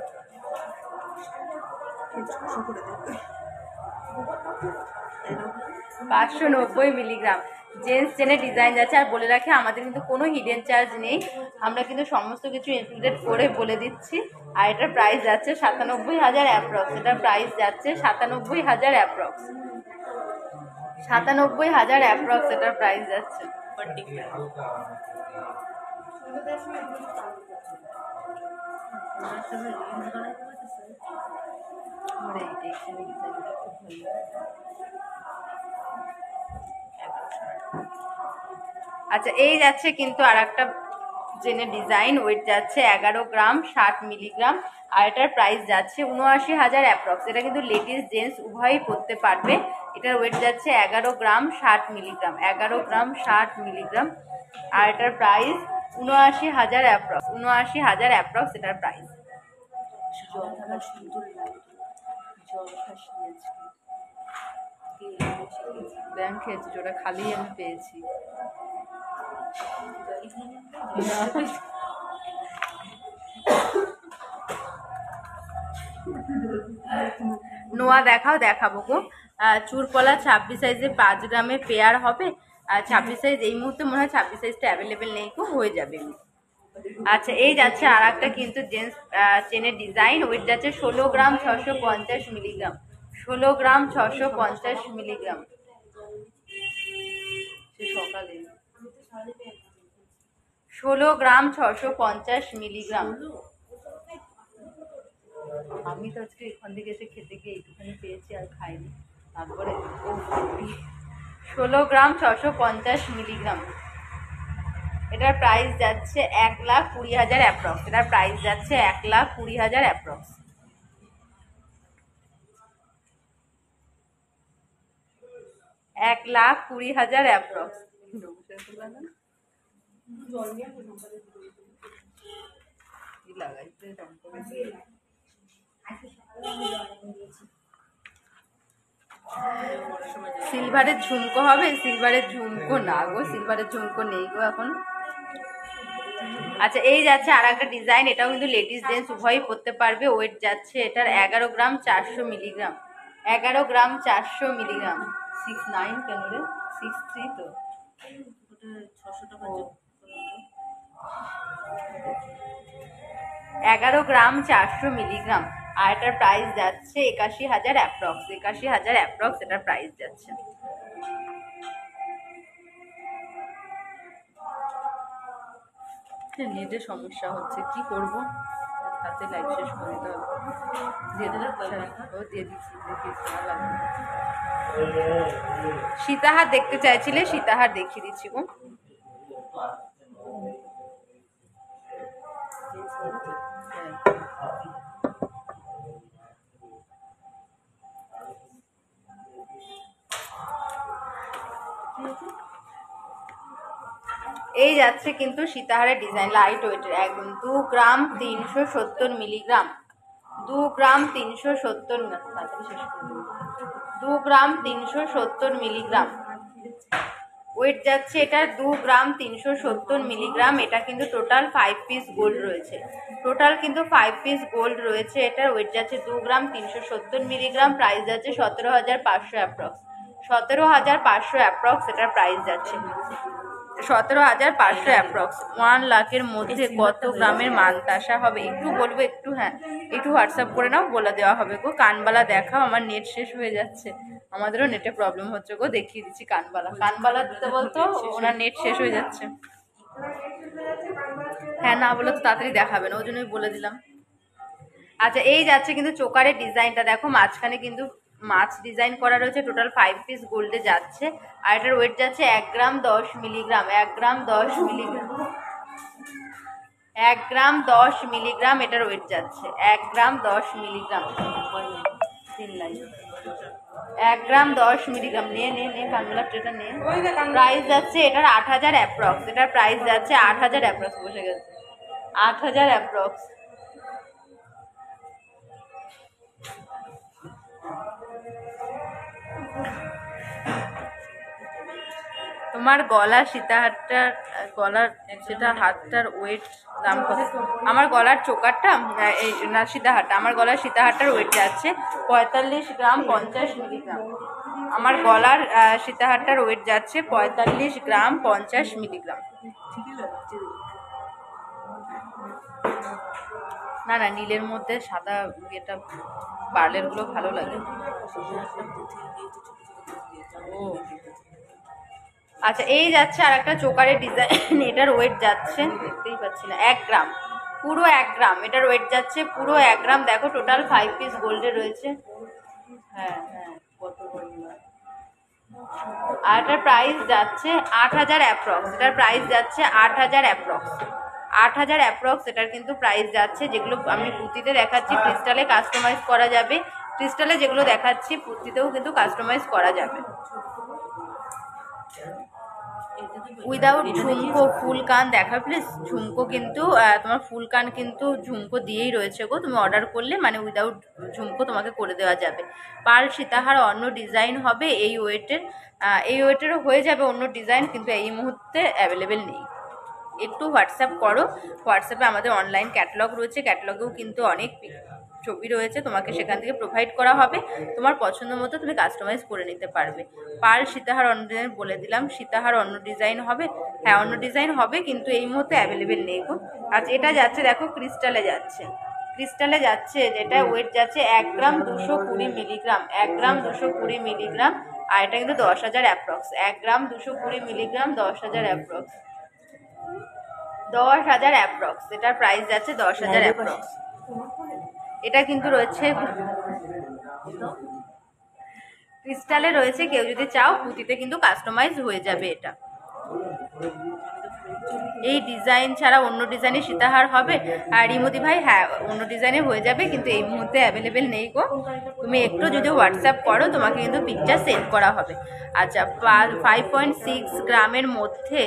590 মিলিগ্রাম জেন্টস চেনের ডিজাইন যাচ্ছে। আর বলে রাখি আমাদের কিন্তু কোনো হিডেন চার্জ নেই, আমরা কিন্তু সমস্ত কিছু ইনক্লুডেড করে বলে দিচ্ছি। আর এটার প্রাইস যাচ্ছে 97,000 অ্যাপ্রক্স। এটার প্রাইস যাচ্ছে 97,000 অ্যাপ্রক্স। 97,000 অ্যাপ্রক্স এটার প্রাইস যাচ্ছে। আচ্ছা, এই যাচ্ছে কিন্তু আর একটা জেনের ডিজাইন। ওয়েট যাচ্ছে 11 গ্রাম 60 মিলিগ্রাম। আর এটার প্রাইস যাচ্ছে 79,000 অ্যাপ্রক্স। এটা কিন্তু লেডিস জেন্টস উভয়ই পরতে পারবে। এটার ওয়েট যাচ্ছে 11 গ্রাম 60 মিলিগ্রাম। 11 গ্রাম 60 মিলিগ্রাম। আর এটার প্রাইস 79,000 অ্যাপ্রক্স। 79,000 অ্যাপ্রক্স এটার প্রাইস। জল খাওয়া সুন্দর লাগে, জল খাস নিয়েছি, ব্যাংক খেয়েছি, ওটা খালি আমি পেয়েছি। নোয়া দেখাবো গো। চুরপলা 26 সাইজে 5 গ্রামে পেয়ার হবে। আর 26 সাইজ এই মুহূর্তে মনে হয় 26 সাইজটা অ্যাভেলেবেল নেই গো, হয়ে যাবে। আচ্ছা, এই যাচ্ছে আর একটা কিন্তু জেন্টস চেনের ডিজাইন। ওয়েট যাচ্ছে 16 গ্রাম 650 মিলিগ্রাম। 16 গ্রাম 650 মিলিগ্রাম। সকালে 16 গ্রাম 650 মিলিগ্রাম। আমি তো আজকে এখান থেকে এসে খেতে গিয়ে একটুখানি পেয়েছি আর খাইনি, তারপরে 16 গ্রাম 650 মিলিগ্রাম। এটার প্রাইস যাচ্ছে 1,20,000 অ্যাপ্রক্স। এটার প্রাইস যাচ্ছে 1,20,000 অ্যাপ্রক্স। $1,20,000 অ্যাপ্রক্স। সিলভারের ঝুমকো হবে? সিলভারের ঝুমকো না গো, সিলভারের ঝুমকো নেই গো এখন। আচ্ছা, এই যাচ্ছে আর একটা ডিজাইন। এটাও কিন্তু লেডিস জেন্টস উভয়ই পরতে পারবে। ওয়েট যাচ্ছে এটার 11 গ্রাম 400 মিলিগ্রাম। 11 গ্রাম 400 মিলিগ্রাম। 69 কেন রে? 63 তো। 11 গ্রাম 400 মিলিগ্রাম। আর এটার প্রাইস যাচ্ছে 81,000 অ্যাপ্রক্স। 81,000 অ্যাপ্রক্স এটার প্রাইস যাচ্ছে। নেটের সমস্যা হচ্ছে, কি করব? হাতে লাইট শেষ করে দিতে হবে। দিয়ে দিচ্ছি। সীতাহার দেখতে চাইছিলে? সীতাহার দেখিয়ে দিচ্ছি গো। এই যাচ্ছে কিন্তু সীতাহারের ডিজাইন, লাইট ওয়েটের একদম। 2 গ্রাম 370 মিলিগ্রাম। 2 গ্রাম 370 2 গ্রাম 370 মিলিগ্রাম। ওয়েট যাচ্ছে এটা 2 গ্রাম 370 মিলিগ্রাম। এটা কিন্তু টোটাল 5 পিস গোল্ড রয়েছে। টোটাল কিন্তু 5 পিস গোল্ড রয়েছে। এটার ওয়েট যাচ্ছে 2 গ্রাম 370 মিলিগ্রাম। প্রাইস যাচ্ছে 17,500 অ্যাপ্রক্স। 17,500 অ্যাপ্রক্স এটার প্রাইস যাচ্ছে। 17,500 অ্যাপ্রক্স। 1 লাখের মধ্যে কত গ্রামের মানতাসা হবে একটু বলবো, একটু হ্যাঁ একটু হোয়াটসঅ্যাপ করে নাও, বলে দেওয়া হবে গো। কানবালা দেখাও, আমার নেট শেষ হয়ে যাচ্ছে, আমাদেরও নেটে প্রবলেম হচ্ছে গো। দেখিয়ে দিচ্ছি কানবালা, কানবালা দিতে বলতো, ওনার নেট শেষ হয়ে যাচ্ছে। হ্যাঁ না বলে তো তাড়াতাড়ি দেখাবে না, ওই জন্যই বলে দিলাম। আচ্ছা এই যাচ্ছে কিন্তু চোকারের ডিজাইনটা দেখো, মাঝখানে কিন্তু মাছ ডিজাইন করা রয়েছে, টোটাল 5 পিস গোল্ডে যাচ্ছে। আর এটার ওয়েট যাচ্ছে 1 গ্রাম 10 মিলিগ্রাম, 1 গ্রাম 10 মিলিগ্রাম, 1 গ্রাম 10 মিলিগ্রাম এটার ওয়েট যাচ্ছে, 1 গ্রাম 10 মিলিগ্রাম। 1 গ্রাম 10 মিলিগ্রাম নিয়ে কানগুলা ট্রেটা নিয়ে। প্রাইস যাচ্ছে এটার 8,000 অ্যাপ্রক্স, এটার প্রাইস যাচ্ছে 8,000 অ্যাপ্রক্স, বসে গেছে 8,000 অ্যাপ্রক্স। তোমার গলার সীতাহারটার, গলার যেটা হাতটার ওয়েট দাম কত? আমার গলার চোকারটা এই না সীতাহারটা, আমার গলার সীতাহারটার ওয়েট যাচ্ছে 45 গ্রাম 50 মিলিগ্রাম। আমার গলার সীতাহারটার ওয়েট যাচ্ছে 45 গ্রাম 50 মিলিগ্রাম। না না নীলের মধ্যে সাদা এটা পার্লেরগুলো ভালো লাগে। ও আচ্ছা এই যাচ্ছে আর একটা চোকারের ডিজাইন, এটার ওয়েট যাচ্ছে দেখতেই পাচ্ছি না 1 গ্রাম, পুরো 1 গ্রাম এটার ওয়েট যাচ্ছে, পুরো 1 গ্রাম। দেখো টোটাল 5 পিস গোল্ডে রয়েছে। হ্যাঁ হ্যাঁ কত আর এটার প্রাইস যাচ্ছে 8,000 অ্যাপ্রক্স, এটার প্রাইস যাচ্ছে 8,000 অ্যাপ্রক্স, 8,000 অ্যাপ্রক্স এটার কিন্তু প্রাইস যাচ্ছে। যেগুলো আমি পুঁতিতে দেখাচ্ছি ক্রিস্টালে কাস্টমাইজ করা যাবে, ক্রিস্টালে যেগুলো দেখাচ্ছি পুঁতিতেও কিন্তু কাস্টমাইজ করা যাবে। উইদাউট ঝুমকো ফুল কান দেখা প্লিজ। ঝুমকো কিন্তু তোমার ফুল কান কিন্তু ঝুমকো দিয়েই রয়েছে গো, তুমি অর্ডার করলে মানে উইদাউট ঝুমকো তোমাকে করে দেওয়া যাবে। পার্ল সীতাহার অন্য ডিজাইন হবে এই ওয়েটের, এই ওয়েটেরও হয়ে যাবে অন্য ডিজাইন, কিন্তু এই মুহূর্তে অ্যাভেলেবেল নেই। একটু হোয়াটসঅ্যাপ করো, হোয়াটসঅ্যাপে আমাদের অনলাইন ক্যাটালগ রয়েছে, ক্যাটালগেও কিন্তু অনেক ছবি রয়েছে, তোমাকে সেখান থেকে প্রোভাইড করা হবে, তোমার পছন্দ মতো তুমি কাস্টমাইজ করে নিতে পারবে। পার্ল সীতাহার অন্য ডিজাইন বলে দিলাম, সীতাহার অন্য ডিজাইন হবে, হ্যাঁ অন্য ডিজাইন হবে কিন্তু এই মুহূর্তে অ্যাভেলেবেল নেই গো। আচ্ছা এটা যাচ্ছে দেখো ক্রিস্টালে যাচ্ছে, ক্রিস্টালে যাচ্ছে যেটা ওয়েট যাচ্ছে 1 গ্রাম 220 মিলিগ্রাম, 1 গ্রাম 220 মিলিগ্রাম। আর এটা কিন্তু 10,000 অ্যাপ্রক্স, 1 গ্রাম 220 মিলিগ্রাম 10,000 অ্যাপ্রক্স, 10,000 অ্যাপ্রক্স এটার প্রাইস যাচ্ছে 10,000 অ্যাপ্রক্স। এটা কিন্তু রয়েছে ক্রিস্টালে রয়েছে, কেউ যদি চাও পুঁতিতে কিন্তু কাস্টমাইজ হয়ে যাবে এটা। এই ডিজাইন ছাড়া অন্য ডিজাইনের সীতাহার হবে। আর রিমতি ভাই হ্যাঁ অন্য ডিজাইনে হয়ে যাবে কিন্তু এই মুহূর্তে অ্যাভেলেবেল নেই গো, তুমি একটু যদি হোয়াটসঅ্যাপ করো তোমাকে কিন্তু পিকচার সেন্ড করা হবে। আচ্ছা 5.6 গ্রামের মধ্যে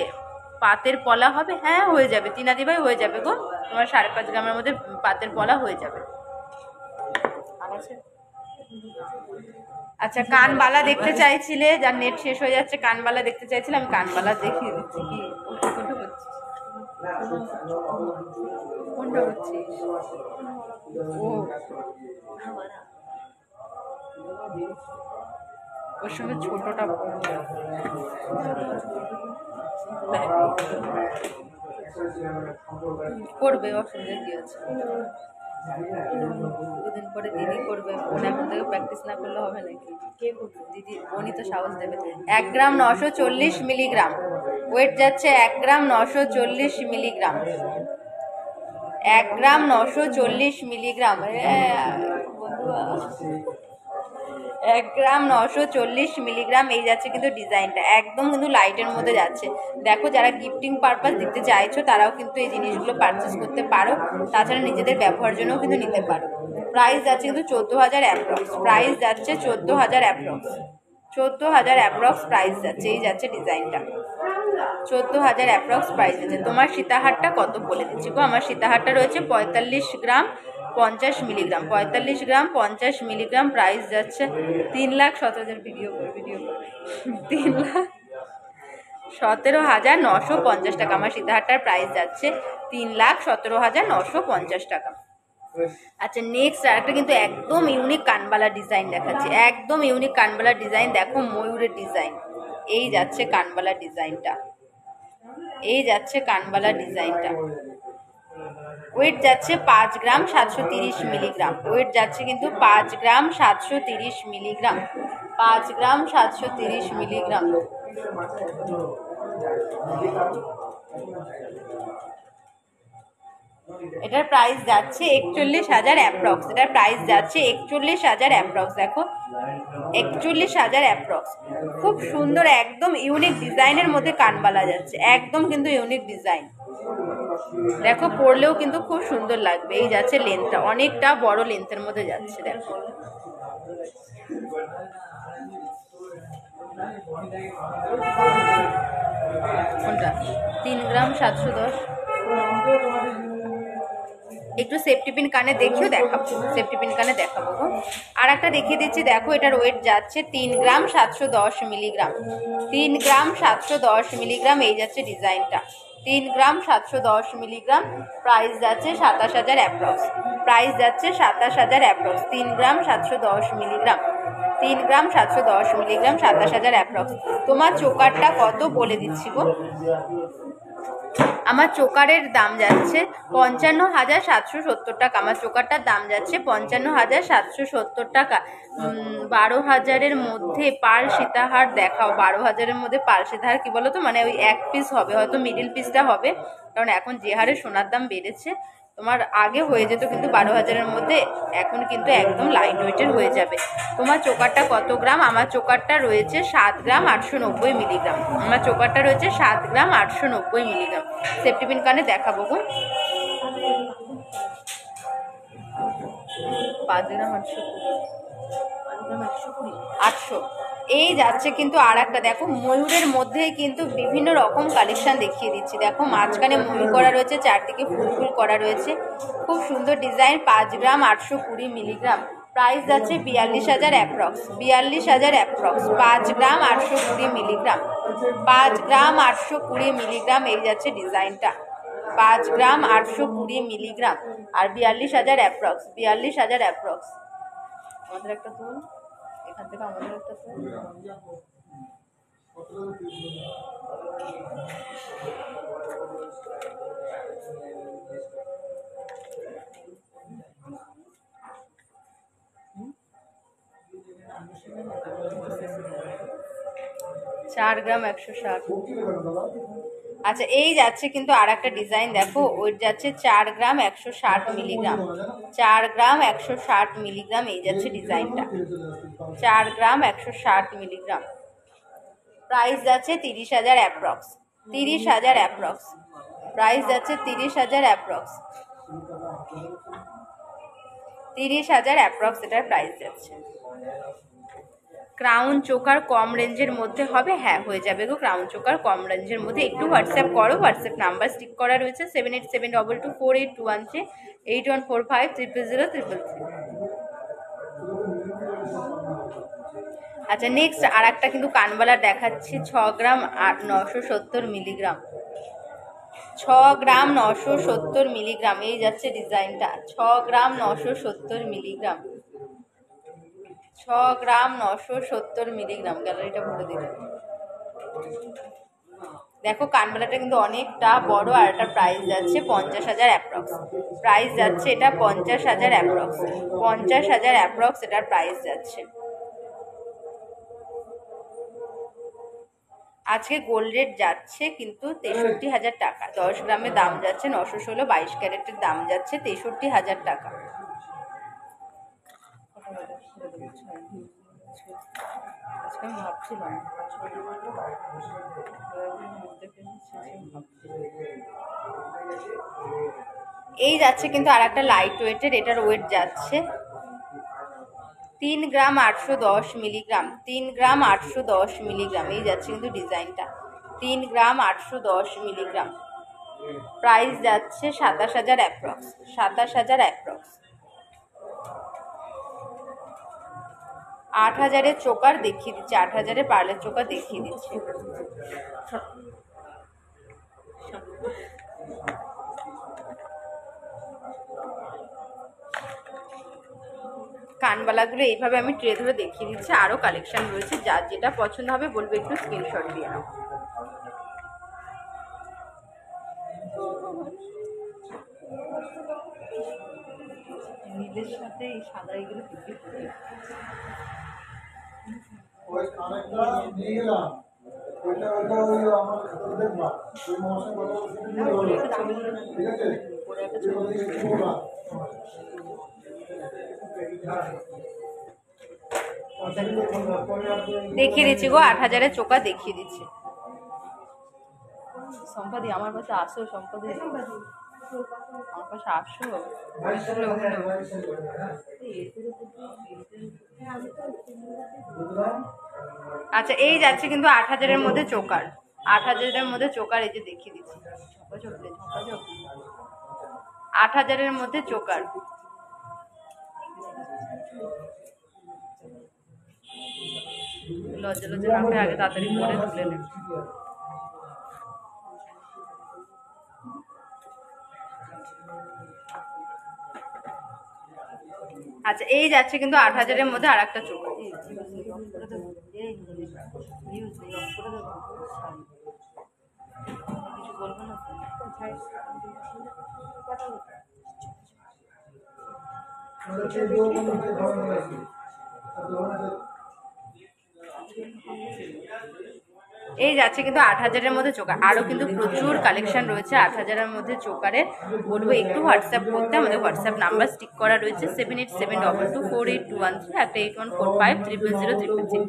পাতের পলা হবে, হ্যাঁ হয়ে যাবে তিনাদি ভাই হয়ে যাবে গো, তোমার 5.5 গ্রামের মধ্যে পাতের পলা হয়ে যাবে। আচ্ছা কানবালা দেখতে চাইছিলে, যার নেট শেষ হয়ে যাচ্ছে কানবালা দেখতে চাইছিলে, আমি কানবালা দেখিয়ে দিচ্ছি। কি কোনটা হচ্ছে কোনটা হচ্ছে ও ওর সঙ্গে ছোটটা করবে, অসুবিধা কি আছে, দুদিন পরে দিদি করবে, বোন এখন থেকে প্র্যাকটিস না করলে হবে নাকি, কে করবে দিদি, বোনই তো সাহস দেবে। 1 গ্রাম 940 মিলিগ্রাম ওয়েট যাচ্ছে, 1 গ্রাম 940 মিলিগ্রাম, 1 গ্রাম 940 মিলিগ্রাম, 1 গ্রাম 940 মিলিগ্রাম এই যাচ্ছে কিন্তু ডিজাইনটা একদম কিন্তু লাইটের মধ্যে যাচ্ছে। দেখো যারা গিফটিং পারপাস দিতে চাইছো তারাও কিন্তু এই জিনিসগুলো পারচেস করতে পারো, তাছাড়া নিজেদের ব্যবহার জন্যও কিন্তু নিতে পারো। প্রাইস যাচ্ছে কিন্তু 14,000 অ্যাপ্রক্স, প্রাইস যাচ্ছে 14,000 অ্যাপ্রক্স, 14,000 অ্যাপ্রক্স প্রাইস যাচ্ছে, এই যাচ্ছে ডিজাইনটা 14,000 অ্যাপ্রক্স প্রাইস আছে। তোমার সীতাহারটা কত বলে দিচ্ছি গো, আমার সীতাহারটা রয়েছে 45 গ্রাম 50 মিলিগ্রাম, 45 গ্রাম 50 মিলিগ্রাম প্রাইস যাচ্ছে 3,17,000 ভিডিও করে 3,17,950 টাকা। আমার সীতাহারটার প্রাইস যাচ্ছে 3,17,950 টাকা। আচ্ছা নেক্সট আরেকটা কিন্তু একদম ইউনিক কানবালা ডিজাইন দেখাচ্ছি, একদম ইউনিক কানবালা ডিজাইন। দেখো ময়ূরের ডিজাইন, এই যাচ্ছে কানবালা ডিজাইনটা, এই যাচ্ছে কানবালা ডিজাইনটা। ওয়েট যাচ্ছে 5 গ্রাম 730 মিলিগ্রাম, ওয়েট যাচ্ছে কিন্তু 5 গ্রাম 730 মিলিগ্রাম, 5 গ্রাম 730 মিলিগ্রাম। এটার প্রাইস যাচ্ছে 41,000 অ্যাপ্রক্স, এটার প্রাইস যাচ্ছে 41,000 অ্যাপ্রক্স। দেখো 41,000 অ্যাপ্রক্স। খুব সুন্দর একদম ইউনিক ডিজাইনের মধ্যে কানবালা যাচ্ছে, একদম কিন্তু ইউনিক ডিজাইন। দেখো পরলেও কিন্তু খুব সুন্দর লাগবে। এই যাচ্ছে লেন্থটা, অনেকটা বড় লেন্থের মধ্যে যাচ্ছে। দেখো কোনটা 3 গ্রাম 710। একটু সেফটি পিন কানে দেখিও দেখাবো, সেফটি পিন কানে দেখাবো গো। আর একটা দেখিয়ে দিচ্ছি, দেখো এটার ওয়েট যাচ্ছে 3 গ্রাম 710 মিলিগ্রাম, 3 গ্রাম 710 মিলিগ্রাম। এই যাচ্ছে ডিজাইনটা 3 গ্রাম 710 মিলিগ্রাম। প্রাইস যাচ্ছে 27,000 অ্যাপ্রক্স, প্রাইস যাচ্ছে 27,000 অ্যাপ্রক্স। 3 গ্রাম 710 মিলিগ্রাম, 3 গ্রাম 710 মিলিগ্রাম, 27,000 অ্যাপ্রক্স। তোমার চোকারটা কত বলে দিচ্ছি গো। আমার চোকারের দাম যাচ্ছে 55,770 টাকা, আমার চোকারটার দাম যাচ্ছে 55,770 টাকা। 12,000-এর মধ্যে পার্ল সীতাহার দেখাও, 12,000-এর মধ্যে পার্ল সীতাহার কি বলো তো, মানে ওই এক পিস হবে, হয়তো মিডিল পিসটা হবে, কারণ এখন যে হারে সোনার দাম বেড়েছে। তোমার আগে হয়ে যেত কিন্তু 12,000-এর মধ্যে, এখন কিন্তু একদম লাইট ওয়েটের হয়ে যাবে। তোমার চোকারটা কত গ্রাম? আমার চোকারটা রয়েছে 7 গ্রাম 890 মিলিগ্রাম, আমার চোকারটা রয়েছে 7 গ্রাম 890 মিলিগ্রাম। সেফটি পিন কানে দেখাবো গো। 5 গ্রাম 800। এই যাচ্ছে কিন্তু আর একটা, দেখো ময়ূরের মধ্যে কিন্তু বিভিন্ন রকম কালেকশন দেখিয়ে দিচ্ছি। দেখো মাঝখানে ময়ূর করা রয়েছে, চারদিকে ফুল ফুল করা রয়েছে, খুব সুন্দর ডিজাইন। 5 গ্রাম 820 মিলিগ্রাম। প্রাইস যাচ্ছে 42,000 অ্যাপ্রক্স, 42,000 অ্যাপ্রক্স। 5 গ্রাম 820 মিলিগ্রাম, 5 গ্রাম 820 মিলিগ্রাম। এই যাচ্ছে ডিজাইনটা 5 গ্রাম 820 মিলিগ্রাম আর 42,000 অ্যাপ্রক্স, 42,000 অ্যাপ্রক্স। আমাদের একটা তুল এখান থেকে, আমাদের একটা তুল। 4 গ্রাম 160। আচ্ছা এই যাচ্ছে কিন্তু আর একটা ডিজাইন, দেখো ওই যাচ্ছে 4 গ্রাম 160 মিলিগ্রাম, 4 গ্রাম 160 মিলিগ্রাম। এই যাচ্ছে ডিজাইনটা 4 গ্রাম 160 মিলিগ্রাম। প্রাইস যাচ্ছে 30,000 অ্যাপ্রক্স, 30,000 অ্যাপ্রক্স। প্রাইস যাচ্ছে 30,000 অ্যাপ্রক্স, 30,000 অ্যাপ্রক্স এটার প্রাইস যাচ্ছে। ক্রাউন চোকার কম রেঞ্জের মধ্যে হবে? হ্যাঁ হয়ে যাবে গো, ক্রাউন চোকার কম রেঞ্জের মধ্যে। একটু হোয়াটসঅ্যাপ করো, হোয়াটসঅ্যাপ নাম্বার স্টিক করা রয়েছে 7872248213, 8145000333। আচ্ছা নেক্সট আর একটা কিন্তু কানবালা দেখাচ্ছি, 6 গ্রাম 970 মিলিগ্রাম, 6 গ্রাম 970 মিলিগ্রাম। এই যাচ্ছে ডিজাইনটা 6 গ্রাম 970 মিলিগ্রাম, 6 গ্রাম 970 মিলিগ্রাম। গ্যালারিটা ভরে দিলে দেখো কানবালাটা কিন্তু অনেকটা বড়, আর এটা প্রাইস যাচ্ছে 50,000 অ্যাপ্রক্স, প্রাইস যাচ্ছে এটা 50,000 অ্যাপ্রক্স, 50,000 অ্যাপ্রক্স এটার প্রাইস যাচ্ছে। আজকে গোল্ড রেট যাচ্ছে কিন্তু 63,000 টাকা, 10 গ্রামের দাম যাচ্ছে 916, 22 ক্যারেটের দাম যাচ্ছে 63,000 টাকা। আমি ভাবছিলাম এই যাচ্ছে কিন্তু আর একটা লাইট ওয়েটের, এটার ওয়েট যাচ্ছে 3 গ্রাম 810 মিলিগ্রাম, 3 গ্রাম 810 মিলিগ্রাম। এই যাচ্ছে কিন্তু ডিজাইনটা 3 গ্রাম 810 মিলিগ্রাম। প্রাইস যাচ্ছে 27,000 অ্যাপ্রক্স, 27,000 অ্যাপ্রক্স। 8,000-এর চোকার দেখিয়ে দিচ্ছি, 8,000-এর পার্লের চোকার দেখিয়ে দিচ্ছি। কানবালাগুলো এইভাবে আমি ট্রে ধরে দেখিয়ে দিচ্ছি। আরও কালেকশন রয়েছে, যার যেটা পছন্দ হবে বলবো একটু স্ক্রিনশট দিয়ে নাও। নীলের সাথে এই সাদা এগুলো খুবই ওই কানেক্টটা নিয়ে গেলাম, ওইটা ওই আমার খাতা দেখবা, ওই মশা কথা ঠিক আছে, দেখিয়ে দিচ্ছি গো, 8,000-এর চোকা দেখিয়ে দিচ্ছি। সম্পাদি আমার পাশে আসো, সম্পাদি আমার পাশে আসো। আচ্ছা, এই যাচ্ছে কিন্তু 8,000-এর মধ্যে চোকার, 8,000-এর মধ্যে চোকার, এই যে দেখিয়ে দিচ্ছি। 8,000-এর মধ্যে চোকার। লজ্জা লজ্জা না করে আগে তাড়াতাড়ি পরে তুলে নেন। আচ্ছা, এই যাচ্ছে কিন্তু 8,000-এর মধ্যে আর একটা চোকার। কিছু বলবো না। এই যাচ্ছে কিন্তু 8,000-এর মধ্যে চোকার। আরও কিন্তু প্রচুর কালেকশন রয়েছে 8,000-এর মধ্যে চোকারের। বলবো একটু হোয়াটসঅ্যাপ করতে, আমাদের হোয়াটসঅ্যাপ নাম্বার স্টিক করা রয়েছে 7872248213, একটা 8145000033।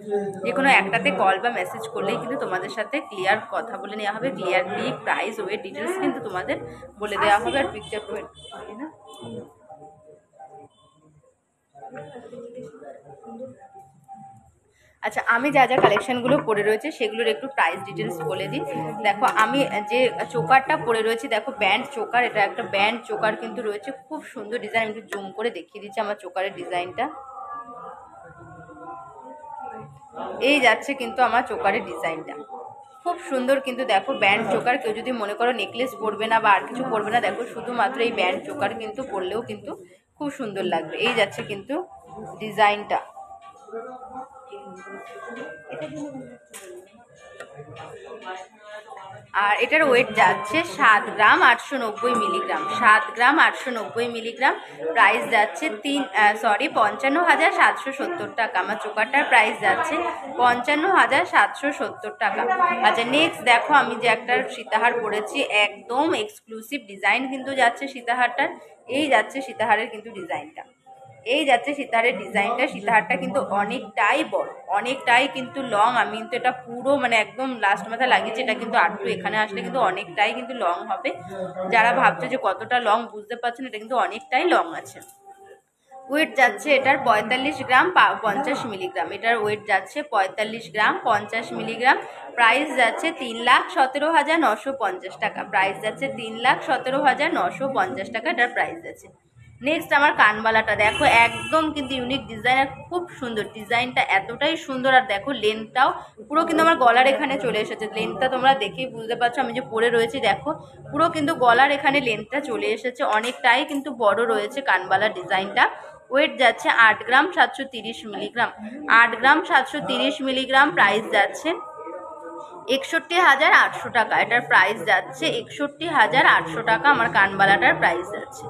যে কোনো একটাতে কল বা মেসেজ করলেই কিন্তু তোমাদের সাথে ক্লিয়ার কথা বলে নেওয়া হবে। ক্লিয়ারলি প্রাইস, ওয়েট ডিটেলস কিন্তু তোমাদের বলে দেওয়া হবে। আর পিকচার প্রোভাইড না। আচ্ছা, আমি যা যা কালেকশনগুলো পরে রয়েছে সেগুলোর একটু প্রাইস ডিটেলস বলে দিই। দেখো, আমি যে চোকারটা পরে রয়েছি, দেখো ব্যান্ড চোকার, এটা একটা ব্যান্ড চোকার কিন্তু রয়েছে, খুব সুন্দর ডিজাইন। একটু জুম করে দেখিয়ে দিচ্ছি আমার চোকারের ডিজাইনটা। এই যাচ্ছে কিন্তু আমার চোকারের ডিজাইনটা, খুব সুন্দর কিন্তু। দেখো ব্যান্ড চোকার, কেউ যদি মনে করো নেকলেস পরবে না বা আর কিছু পরবে না, দেখো শুধুমাত্র এই ব্যান্ড চোকার কিন্তু পরলেও কিন্তু খুব সুন্দর লাগবে। এই যাচ্ছে কিন্তু ডিজাইনটা। আর এটার ওয়েট যাচ্ছে 7 গ্রাম 890 মিলিগ্রাম, 7 গ্রাম 890 মিলিগ্রাম। প্রাইস যাচ্ছে 55,770 টাকা। আমার চোকারটার প্রাইস যাচ্ছে 55,770 টাকা। আচ্ছা, নেক্সট দেখো, আমি যে একটা সীতাহার পরেছি, একদম এক্সক্লুসিভ ডিজাইন কিন্তু যাচ্ছে সীতাহারটার। এই যাচ্ছে সীতাহারের কিন্তু ডিজাইনটা, এই যাচ্ছে সীতাহারের ডিজাইনটা। সীতাহারটা কিন্তু অনেকটাই বড়, অনেকটাই কিন্তু লং। আমি কিন্তু এটা পুরো মানে একদম লাস্ট মাথা লাগিয়েছি, এটা কিন্তু আটটু এখানে আসলে কিন্তু অনেকটাই কিন্তু লং হবে। যারা ভাবছো যে কতটা লং বুঝতে পারছেন, এটা কিন্তু অনেকটাই লং আছে। ওয়েট যাচ্ছে এটার 45 গ্রাম 50 মিলিগ্রাম। এটার ওয়েট যাচ্ছে 45 গ্রাম 50 মিলিগ্রাম। প্রাইস যাচ্ছে 3,17,950 টাকা। প্রাইস যাচ্ছে 3,17,950 টাকা এটার প্রাইস যাচ্ছে। নেক্সট আমার কানবালাটা দেখো, একদম কিন্তু ইউনিক ডিজাইন আর খুব সুন্দর। ডিজাইনটা এতটাই সুন্দর, আর দেখো লেন্থটাও পুরো কিন্তু আমার গলার এখানে চলে এসেছে। লেন্থটা তোমরা দেখেই বুঝতে পারছো, আমি যে পরে রয়েছি দেখো পুরো কিন্তু গলার এখানে লেন্থটা চলে এসেছে, অনেকটাই কিন্তু বড় রয়েছে কানবালার ডিজাইনটা। ওয়েট যাচ্ছে 8 গ্রাম 730 মিলিগ্রাম, 8 গ্রাম 730 মিলিগ্রাম। প্রাইস যাচ্ছে 61,800 টাকা। এটার প্রাইস যাচ্ছে 61,800 টাকা। আমার কানবালাটার প্রাইস যাচ্ছে।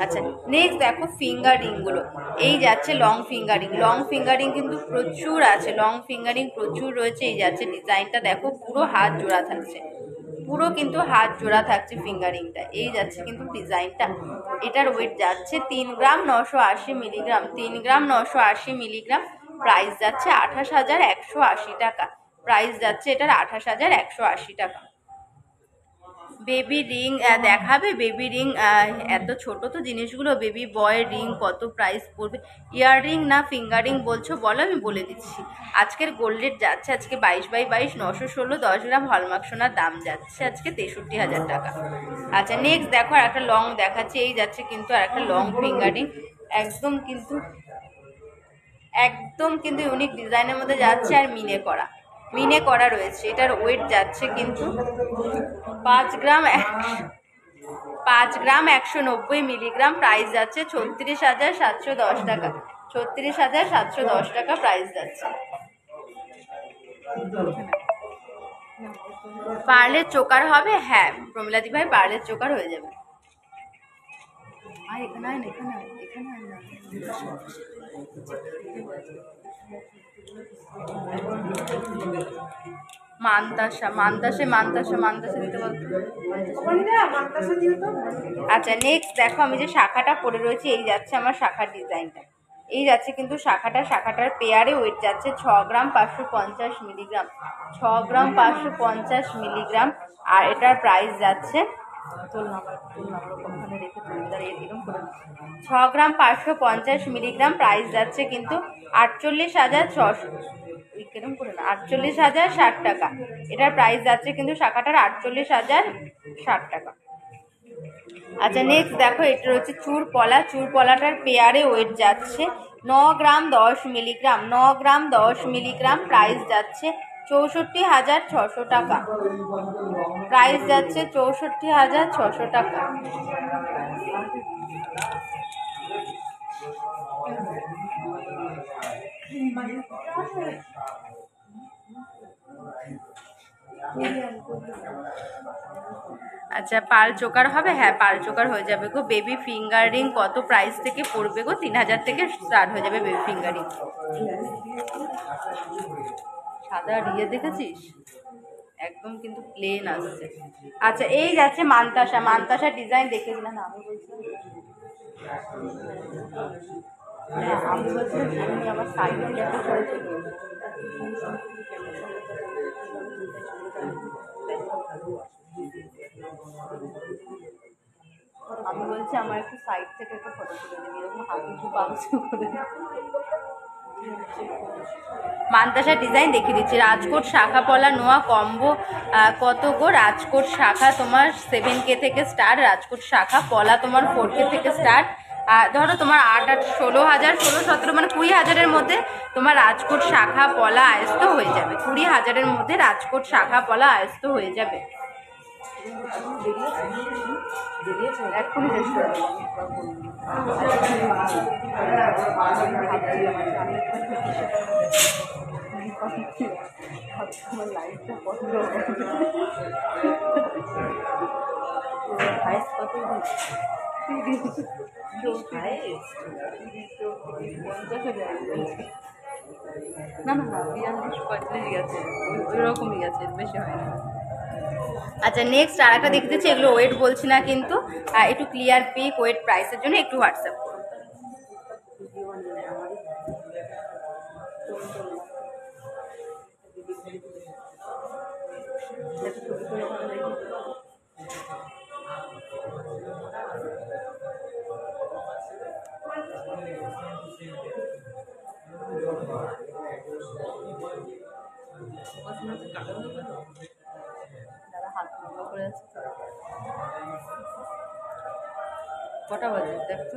আচ্ছা, নেক্সট দেখো ফিঙ্গার রিংগুলো। এই যাচ্ছে লং ফিঙ্গারিং, লং ফিঙ্গারিং কিন্তু প্রচুর আছে, লং ফিঙ্গারিং প্রচুর রয়েছে। এই যাচ্ছে ডিজাইনটা, দেখো পুরো হাত জোড়া থাকছে, পুরো কিন্তু হাত জোড়া থাকছে ফিঙ্গারিংটা। এই যাচ্ছে কিন্তু ডিজাইনটা। এটার ওয়েট যাচ্ছে 3 গ্রাম 980 মিলিগ্রাম, 3 গ্রাম 980 মিলিগ্রাম। প্রাইস যাচ্ছে 28,180 টাকা। প্রাইস যাচ্ছে এটার 28,180 টাকা। বেবি রিং দেখাবে? বেবি রিং এত ছোট তো জিনিসগুলো, বেবি বয় রিং কত প্রাইস পড়বে? ইয়ার রিং না ফিঙ্গার রিং বলছো বলো, আমি বলে দিচ্ছি। আজকের গোল্ড রেট যাচ্ছে আজকে 22/22 916 10 গ্রাম হলমার্ক সোনার দাম যাচ্ছে আজকে 63,000 টাকা। আচ্ছা, নেক্সট দেখো আর একটা লং দেখাচ্ছি। এই যাচ্ছে কিন্তু আর একটা লং ফিঙ্গার রিং, একদম কিন্তু ইউনিক ডিজাইনের মধ্যে যাচ্ছে, আর মিনে করা রয়েছে। এটার ওয়েট যাচ্ছে কিন্তু 5 গ্রাম 190 মিলিগ্রাম। প্রাইস যাচ্ছে 36,710 টাকা। 36,710 টাকা প্রাইস যাচ্ছে। পার্লের চোকার হবে? হ্যাঁ প্রমিলাদি ভাই, পার্লের চোকার হয়ে যাবে। এখানে আয় না, এখানে আয়, এখানে আয় না। মান্তাসা দিতে বলতো। আচ্ছা নেক্সট দেখো, আমি যে শাখাটা পরে রয়েছি এই যাচ্ছে আমার শাখার ডিজাইনটা, এই যাচ্ছে কিন্তু শাখাটার পেয়ারে ওয়েট যাচ্ছে 6 গ্রাম 550 মিলিগ্রাম, 6 গ্রাম 550 মিলিগ্রাম। আর এটার প্রাইস যাচ্ছে 6 গ্রাম 550 মিলিগ্রাম, প্রাইস যাচ্ছে কিন্তু 48,060 টাকা। এটার প্রাইস যাচ্ছে কিন্তু শাখাটার 48,060 টাকা। আচ্ছা নেক্সট দেখো, এটা হচ্ছে চুরপলাটার পেয়ারে ওয়েট যাচ্ছে 9 গ্রাম 10 মিলিগ্রাম, 9 গ্রাম 10 মিলিগ্রাম, প্রাইস যাচ্ছে 64,600 টাকা, প্রাইস যাচ্ছে 64,600 টাকা। আচ্ছা পাল চোকার হবে? হ্যাঁ পাল চোকার হয়ে যাবে গো। বেবি ফিঙ্গার রিং কত প্রাইস থেকে পড়বে গো? 3,000 থেকে স্টার্ট হয়ে যাবে বেবি ফিঙ্গার রিং। সাদা রিয়ে দেখেছিস, একদম কিন্তু প্লেন আসছে। আচ্ছা এই যাচ্ছে মান্তাসা ডিজাইন দেখেছি না? আমি বলছিলাম আমার সাইড থেকে একটা করেছি। আমি বলছি আমার একটু সাইড থেকে একটা ফটো তুলে দিবি, এরকম হাত উঁচু পা উঁচু করে। মান্তাসা ডিজাইন দেখিয়ে দিচ্ছি। রাজকোট শাখা পলা নোয়া কম্বো কত গো? রাজকোট শাখা তোমার 7K থেকে স্টার্ট, রাজকোট শাখা পলা তোমার 4K থেকে স্টার্ট। ধরো তোমার 16,000 16-17 মানে 20,000-এর মধ্যে তোমার রাজকোট শাখা পলা আয়স্ত হয়ে যাবে। 20,000-এর মধ্যে রাজকোট শাখা পলা আয়স্ত হয়ে যাবে। এক্ষুনি লাইটটা বন্ধ না 42-45 গেছে, ওই রকমই গেছে, বেশি হয় না। আচ্ছা নেক্সট আর একটা দেখতেছি, এগুলো ওয়েট বলছি না কিন্তু, একটু ক্লিয়ার পিক ওয়েট প্রাইসের জন্য একটু হোয়াটসঅ্যাপ করুন। কটা বাজে দেখতো?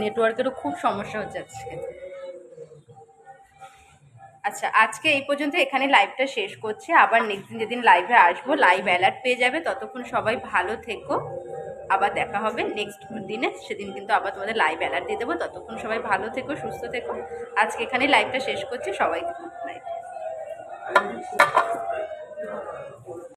নেটওয়ার্কেরও খুব সমস্যা হচ্ছে আজকে। আচ্ছা আজকে এই পর্যন্ত এখানে লাইভটা শেষ করছি। আবার নেক্সট দিন যেদিন লাইভে আসবো লাইভ অ্যালার্ট পেয়ে যাবে। ততক্ষণ সবাই ভালো থেকো, আবার দেখা হবে নেক্সট দিনে, সেদিন কিন্তু আবার তোমাদের লাইভ অ্যালার্ট দিয়ে দেবো। ততক্ষণ সবাই ভালো থেকো, সুস্থ থেকো। আজকে এখানে লাইভটা শেষ করছি, সবাইকে গুড নাইট।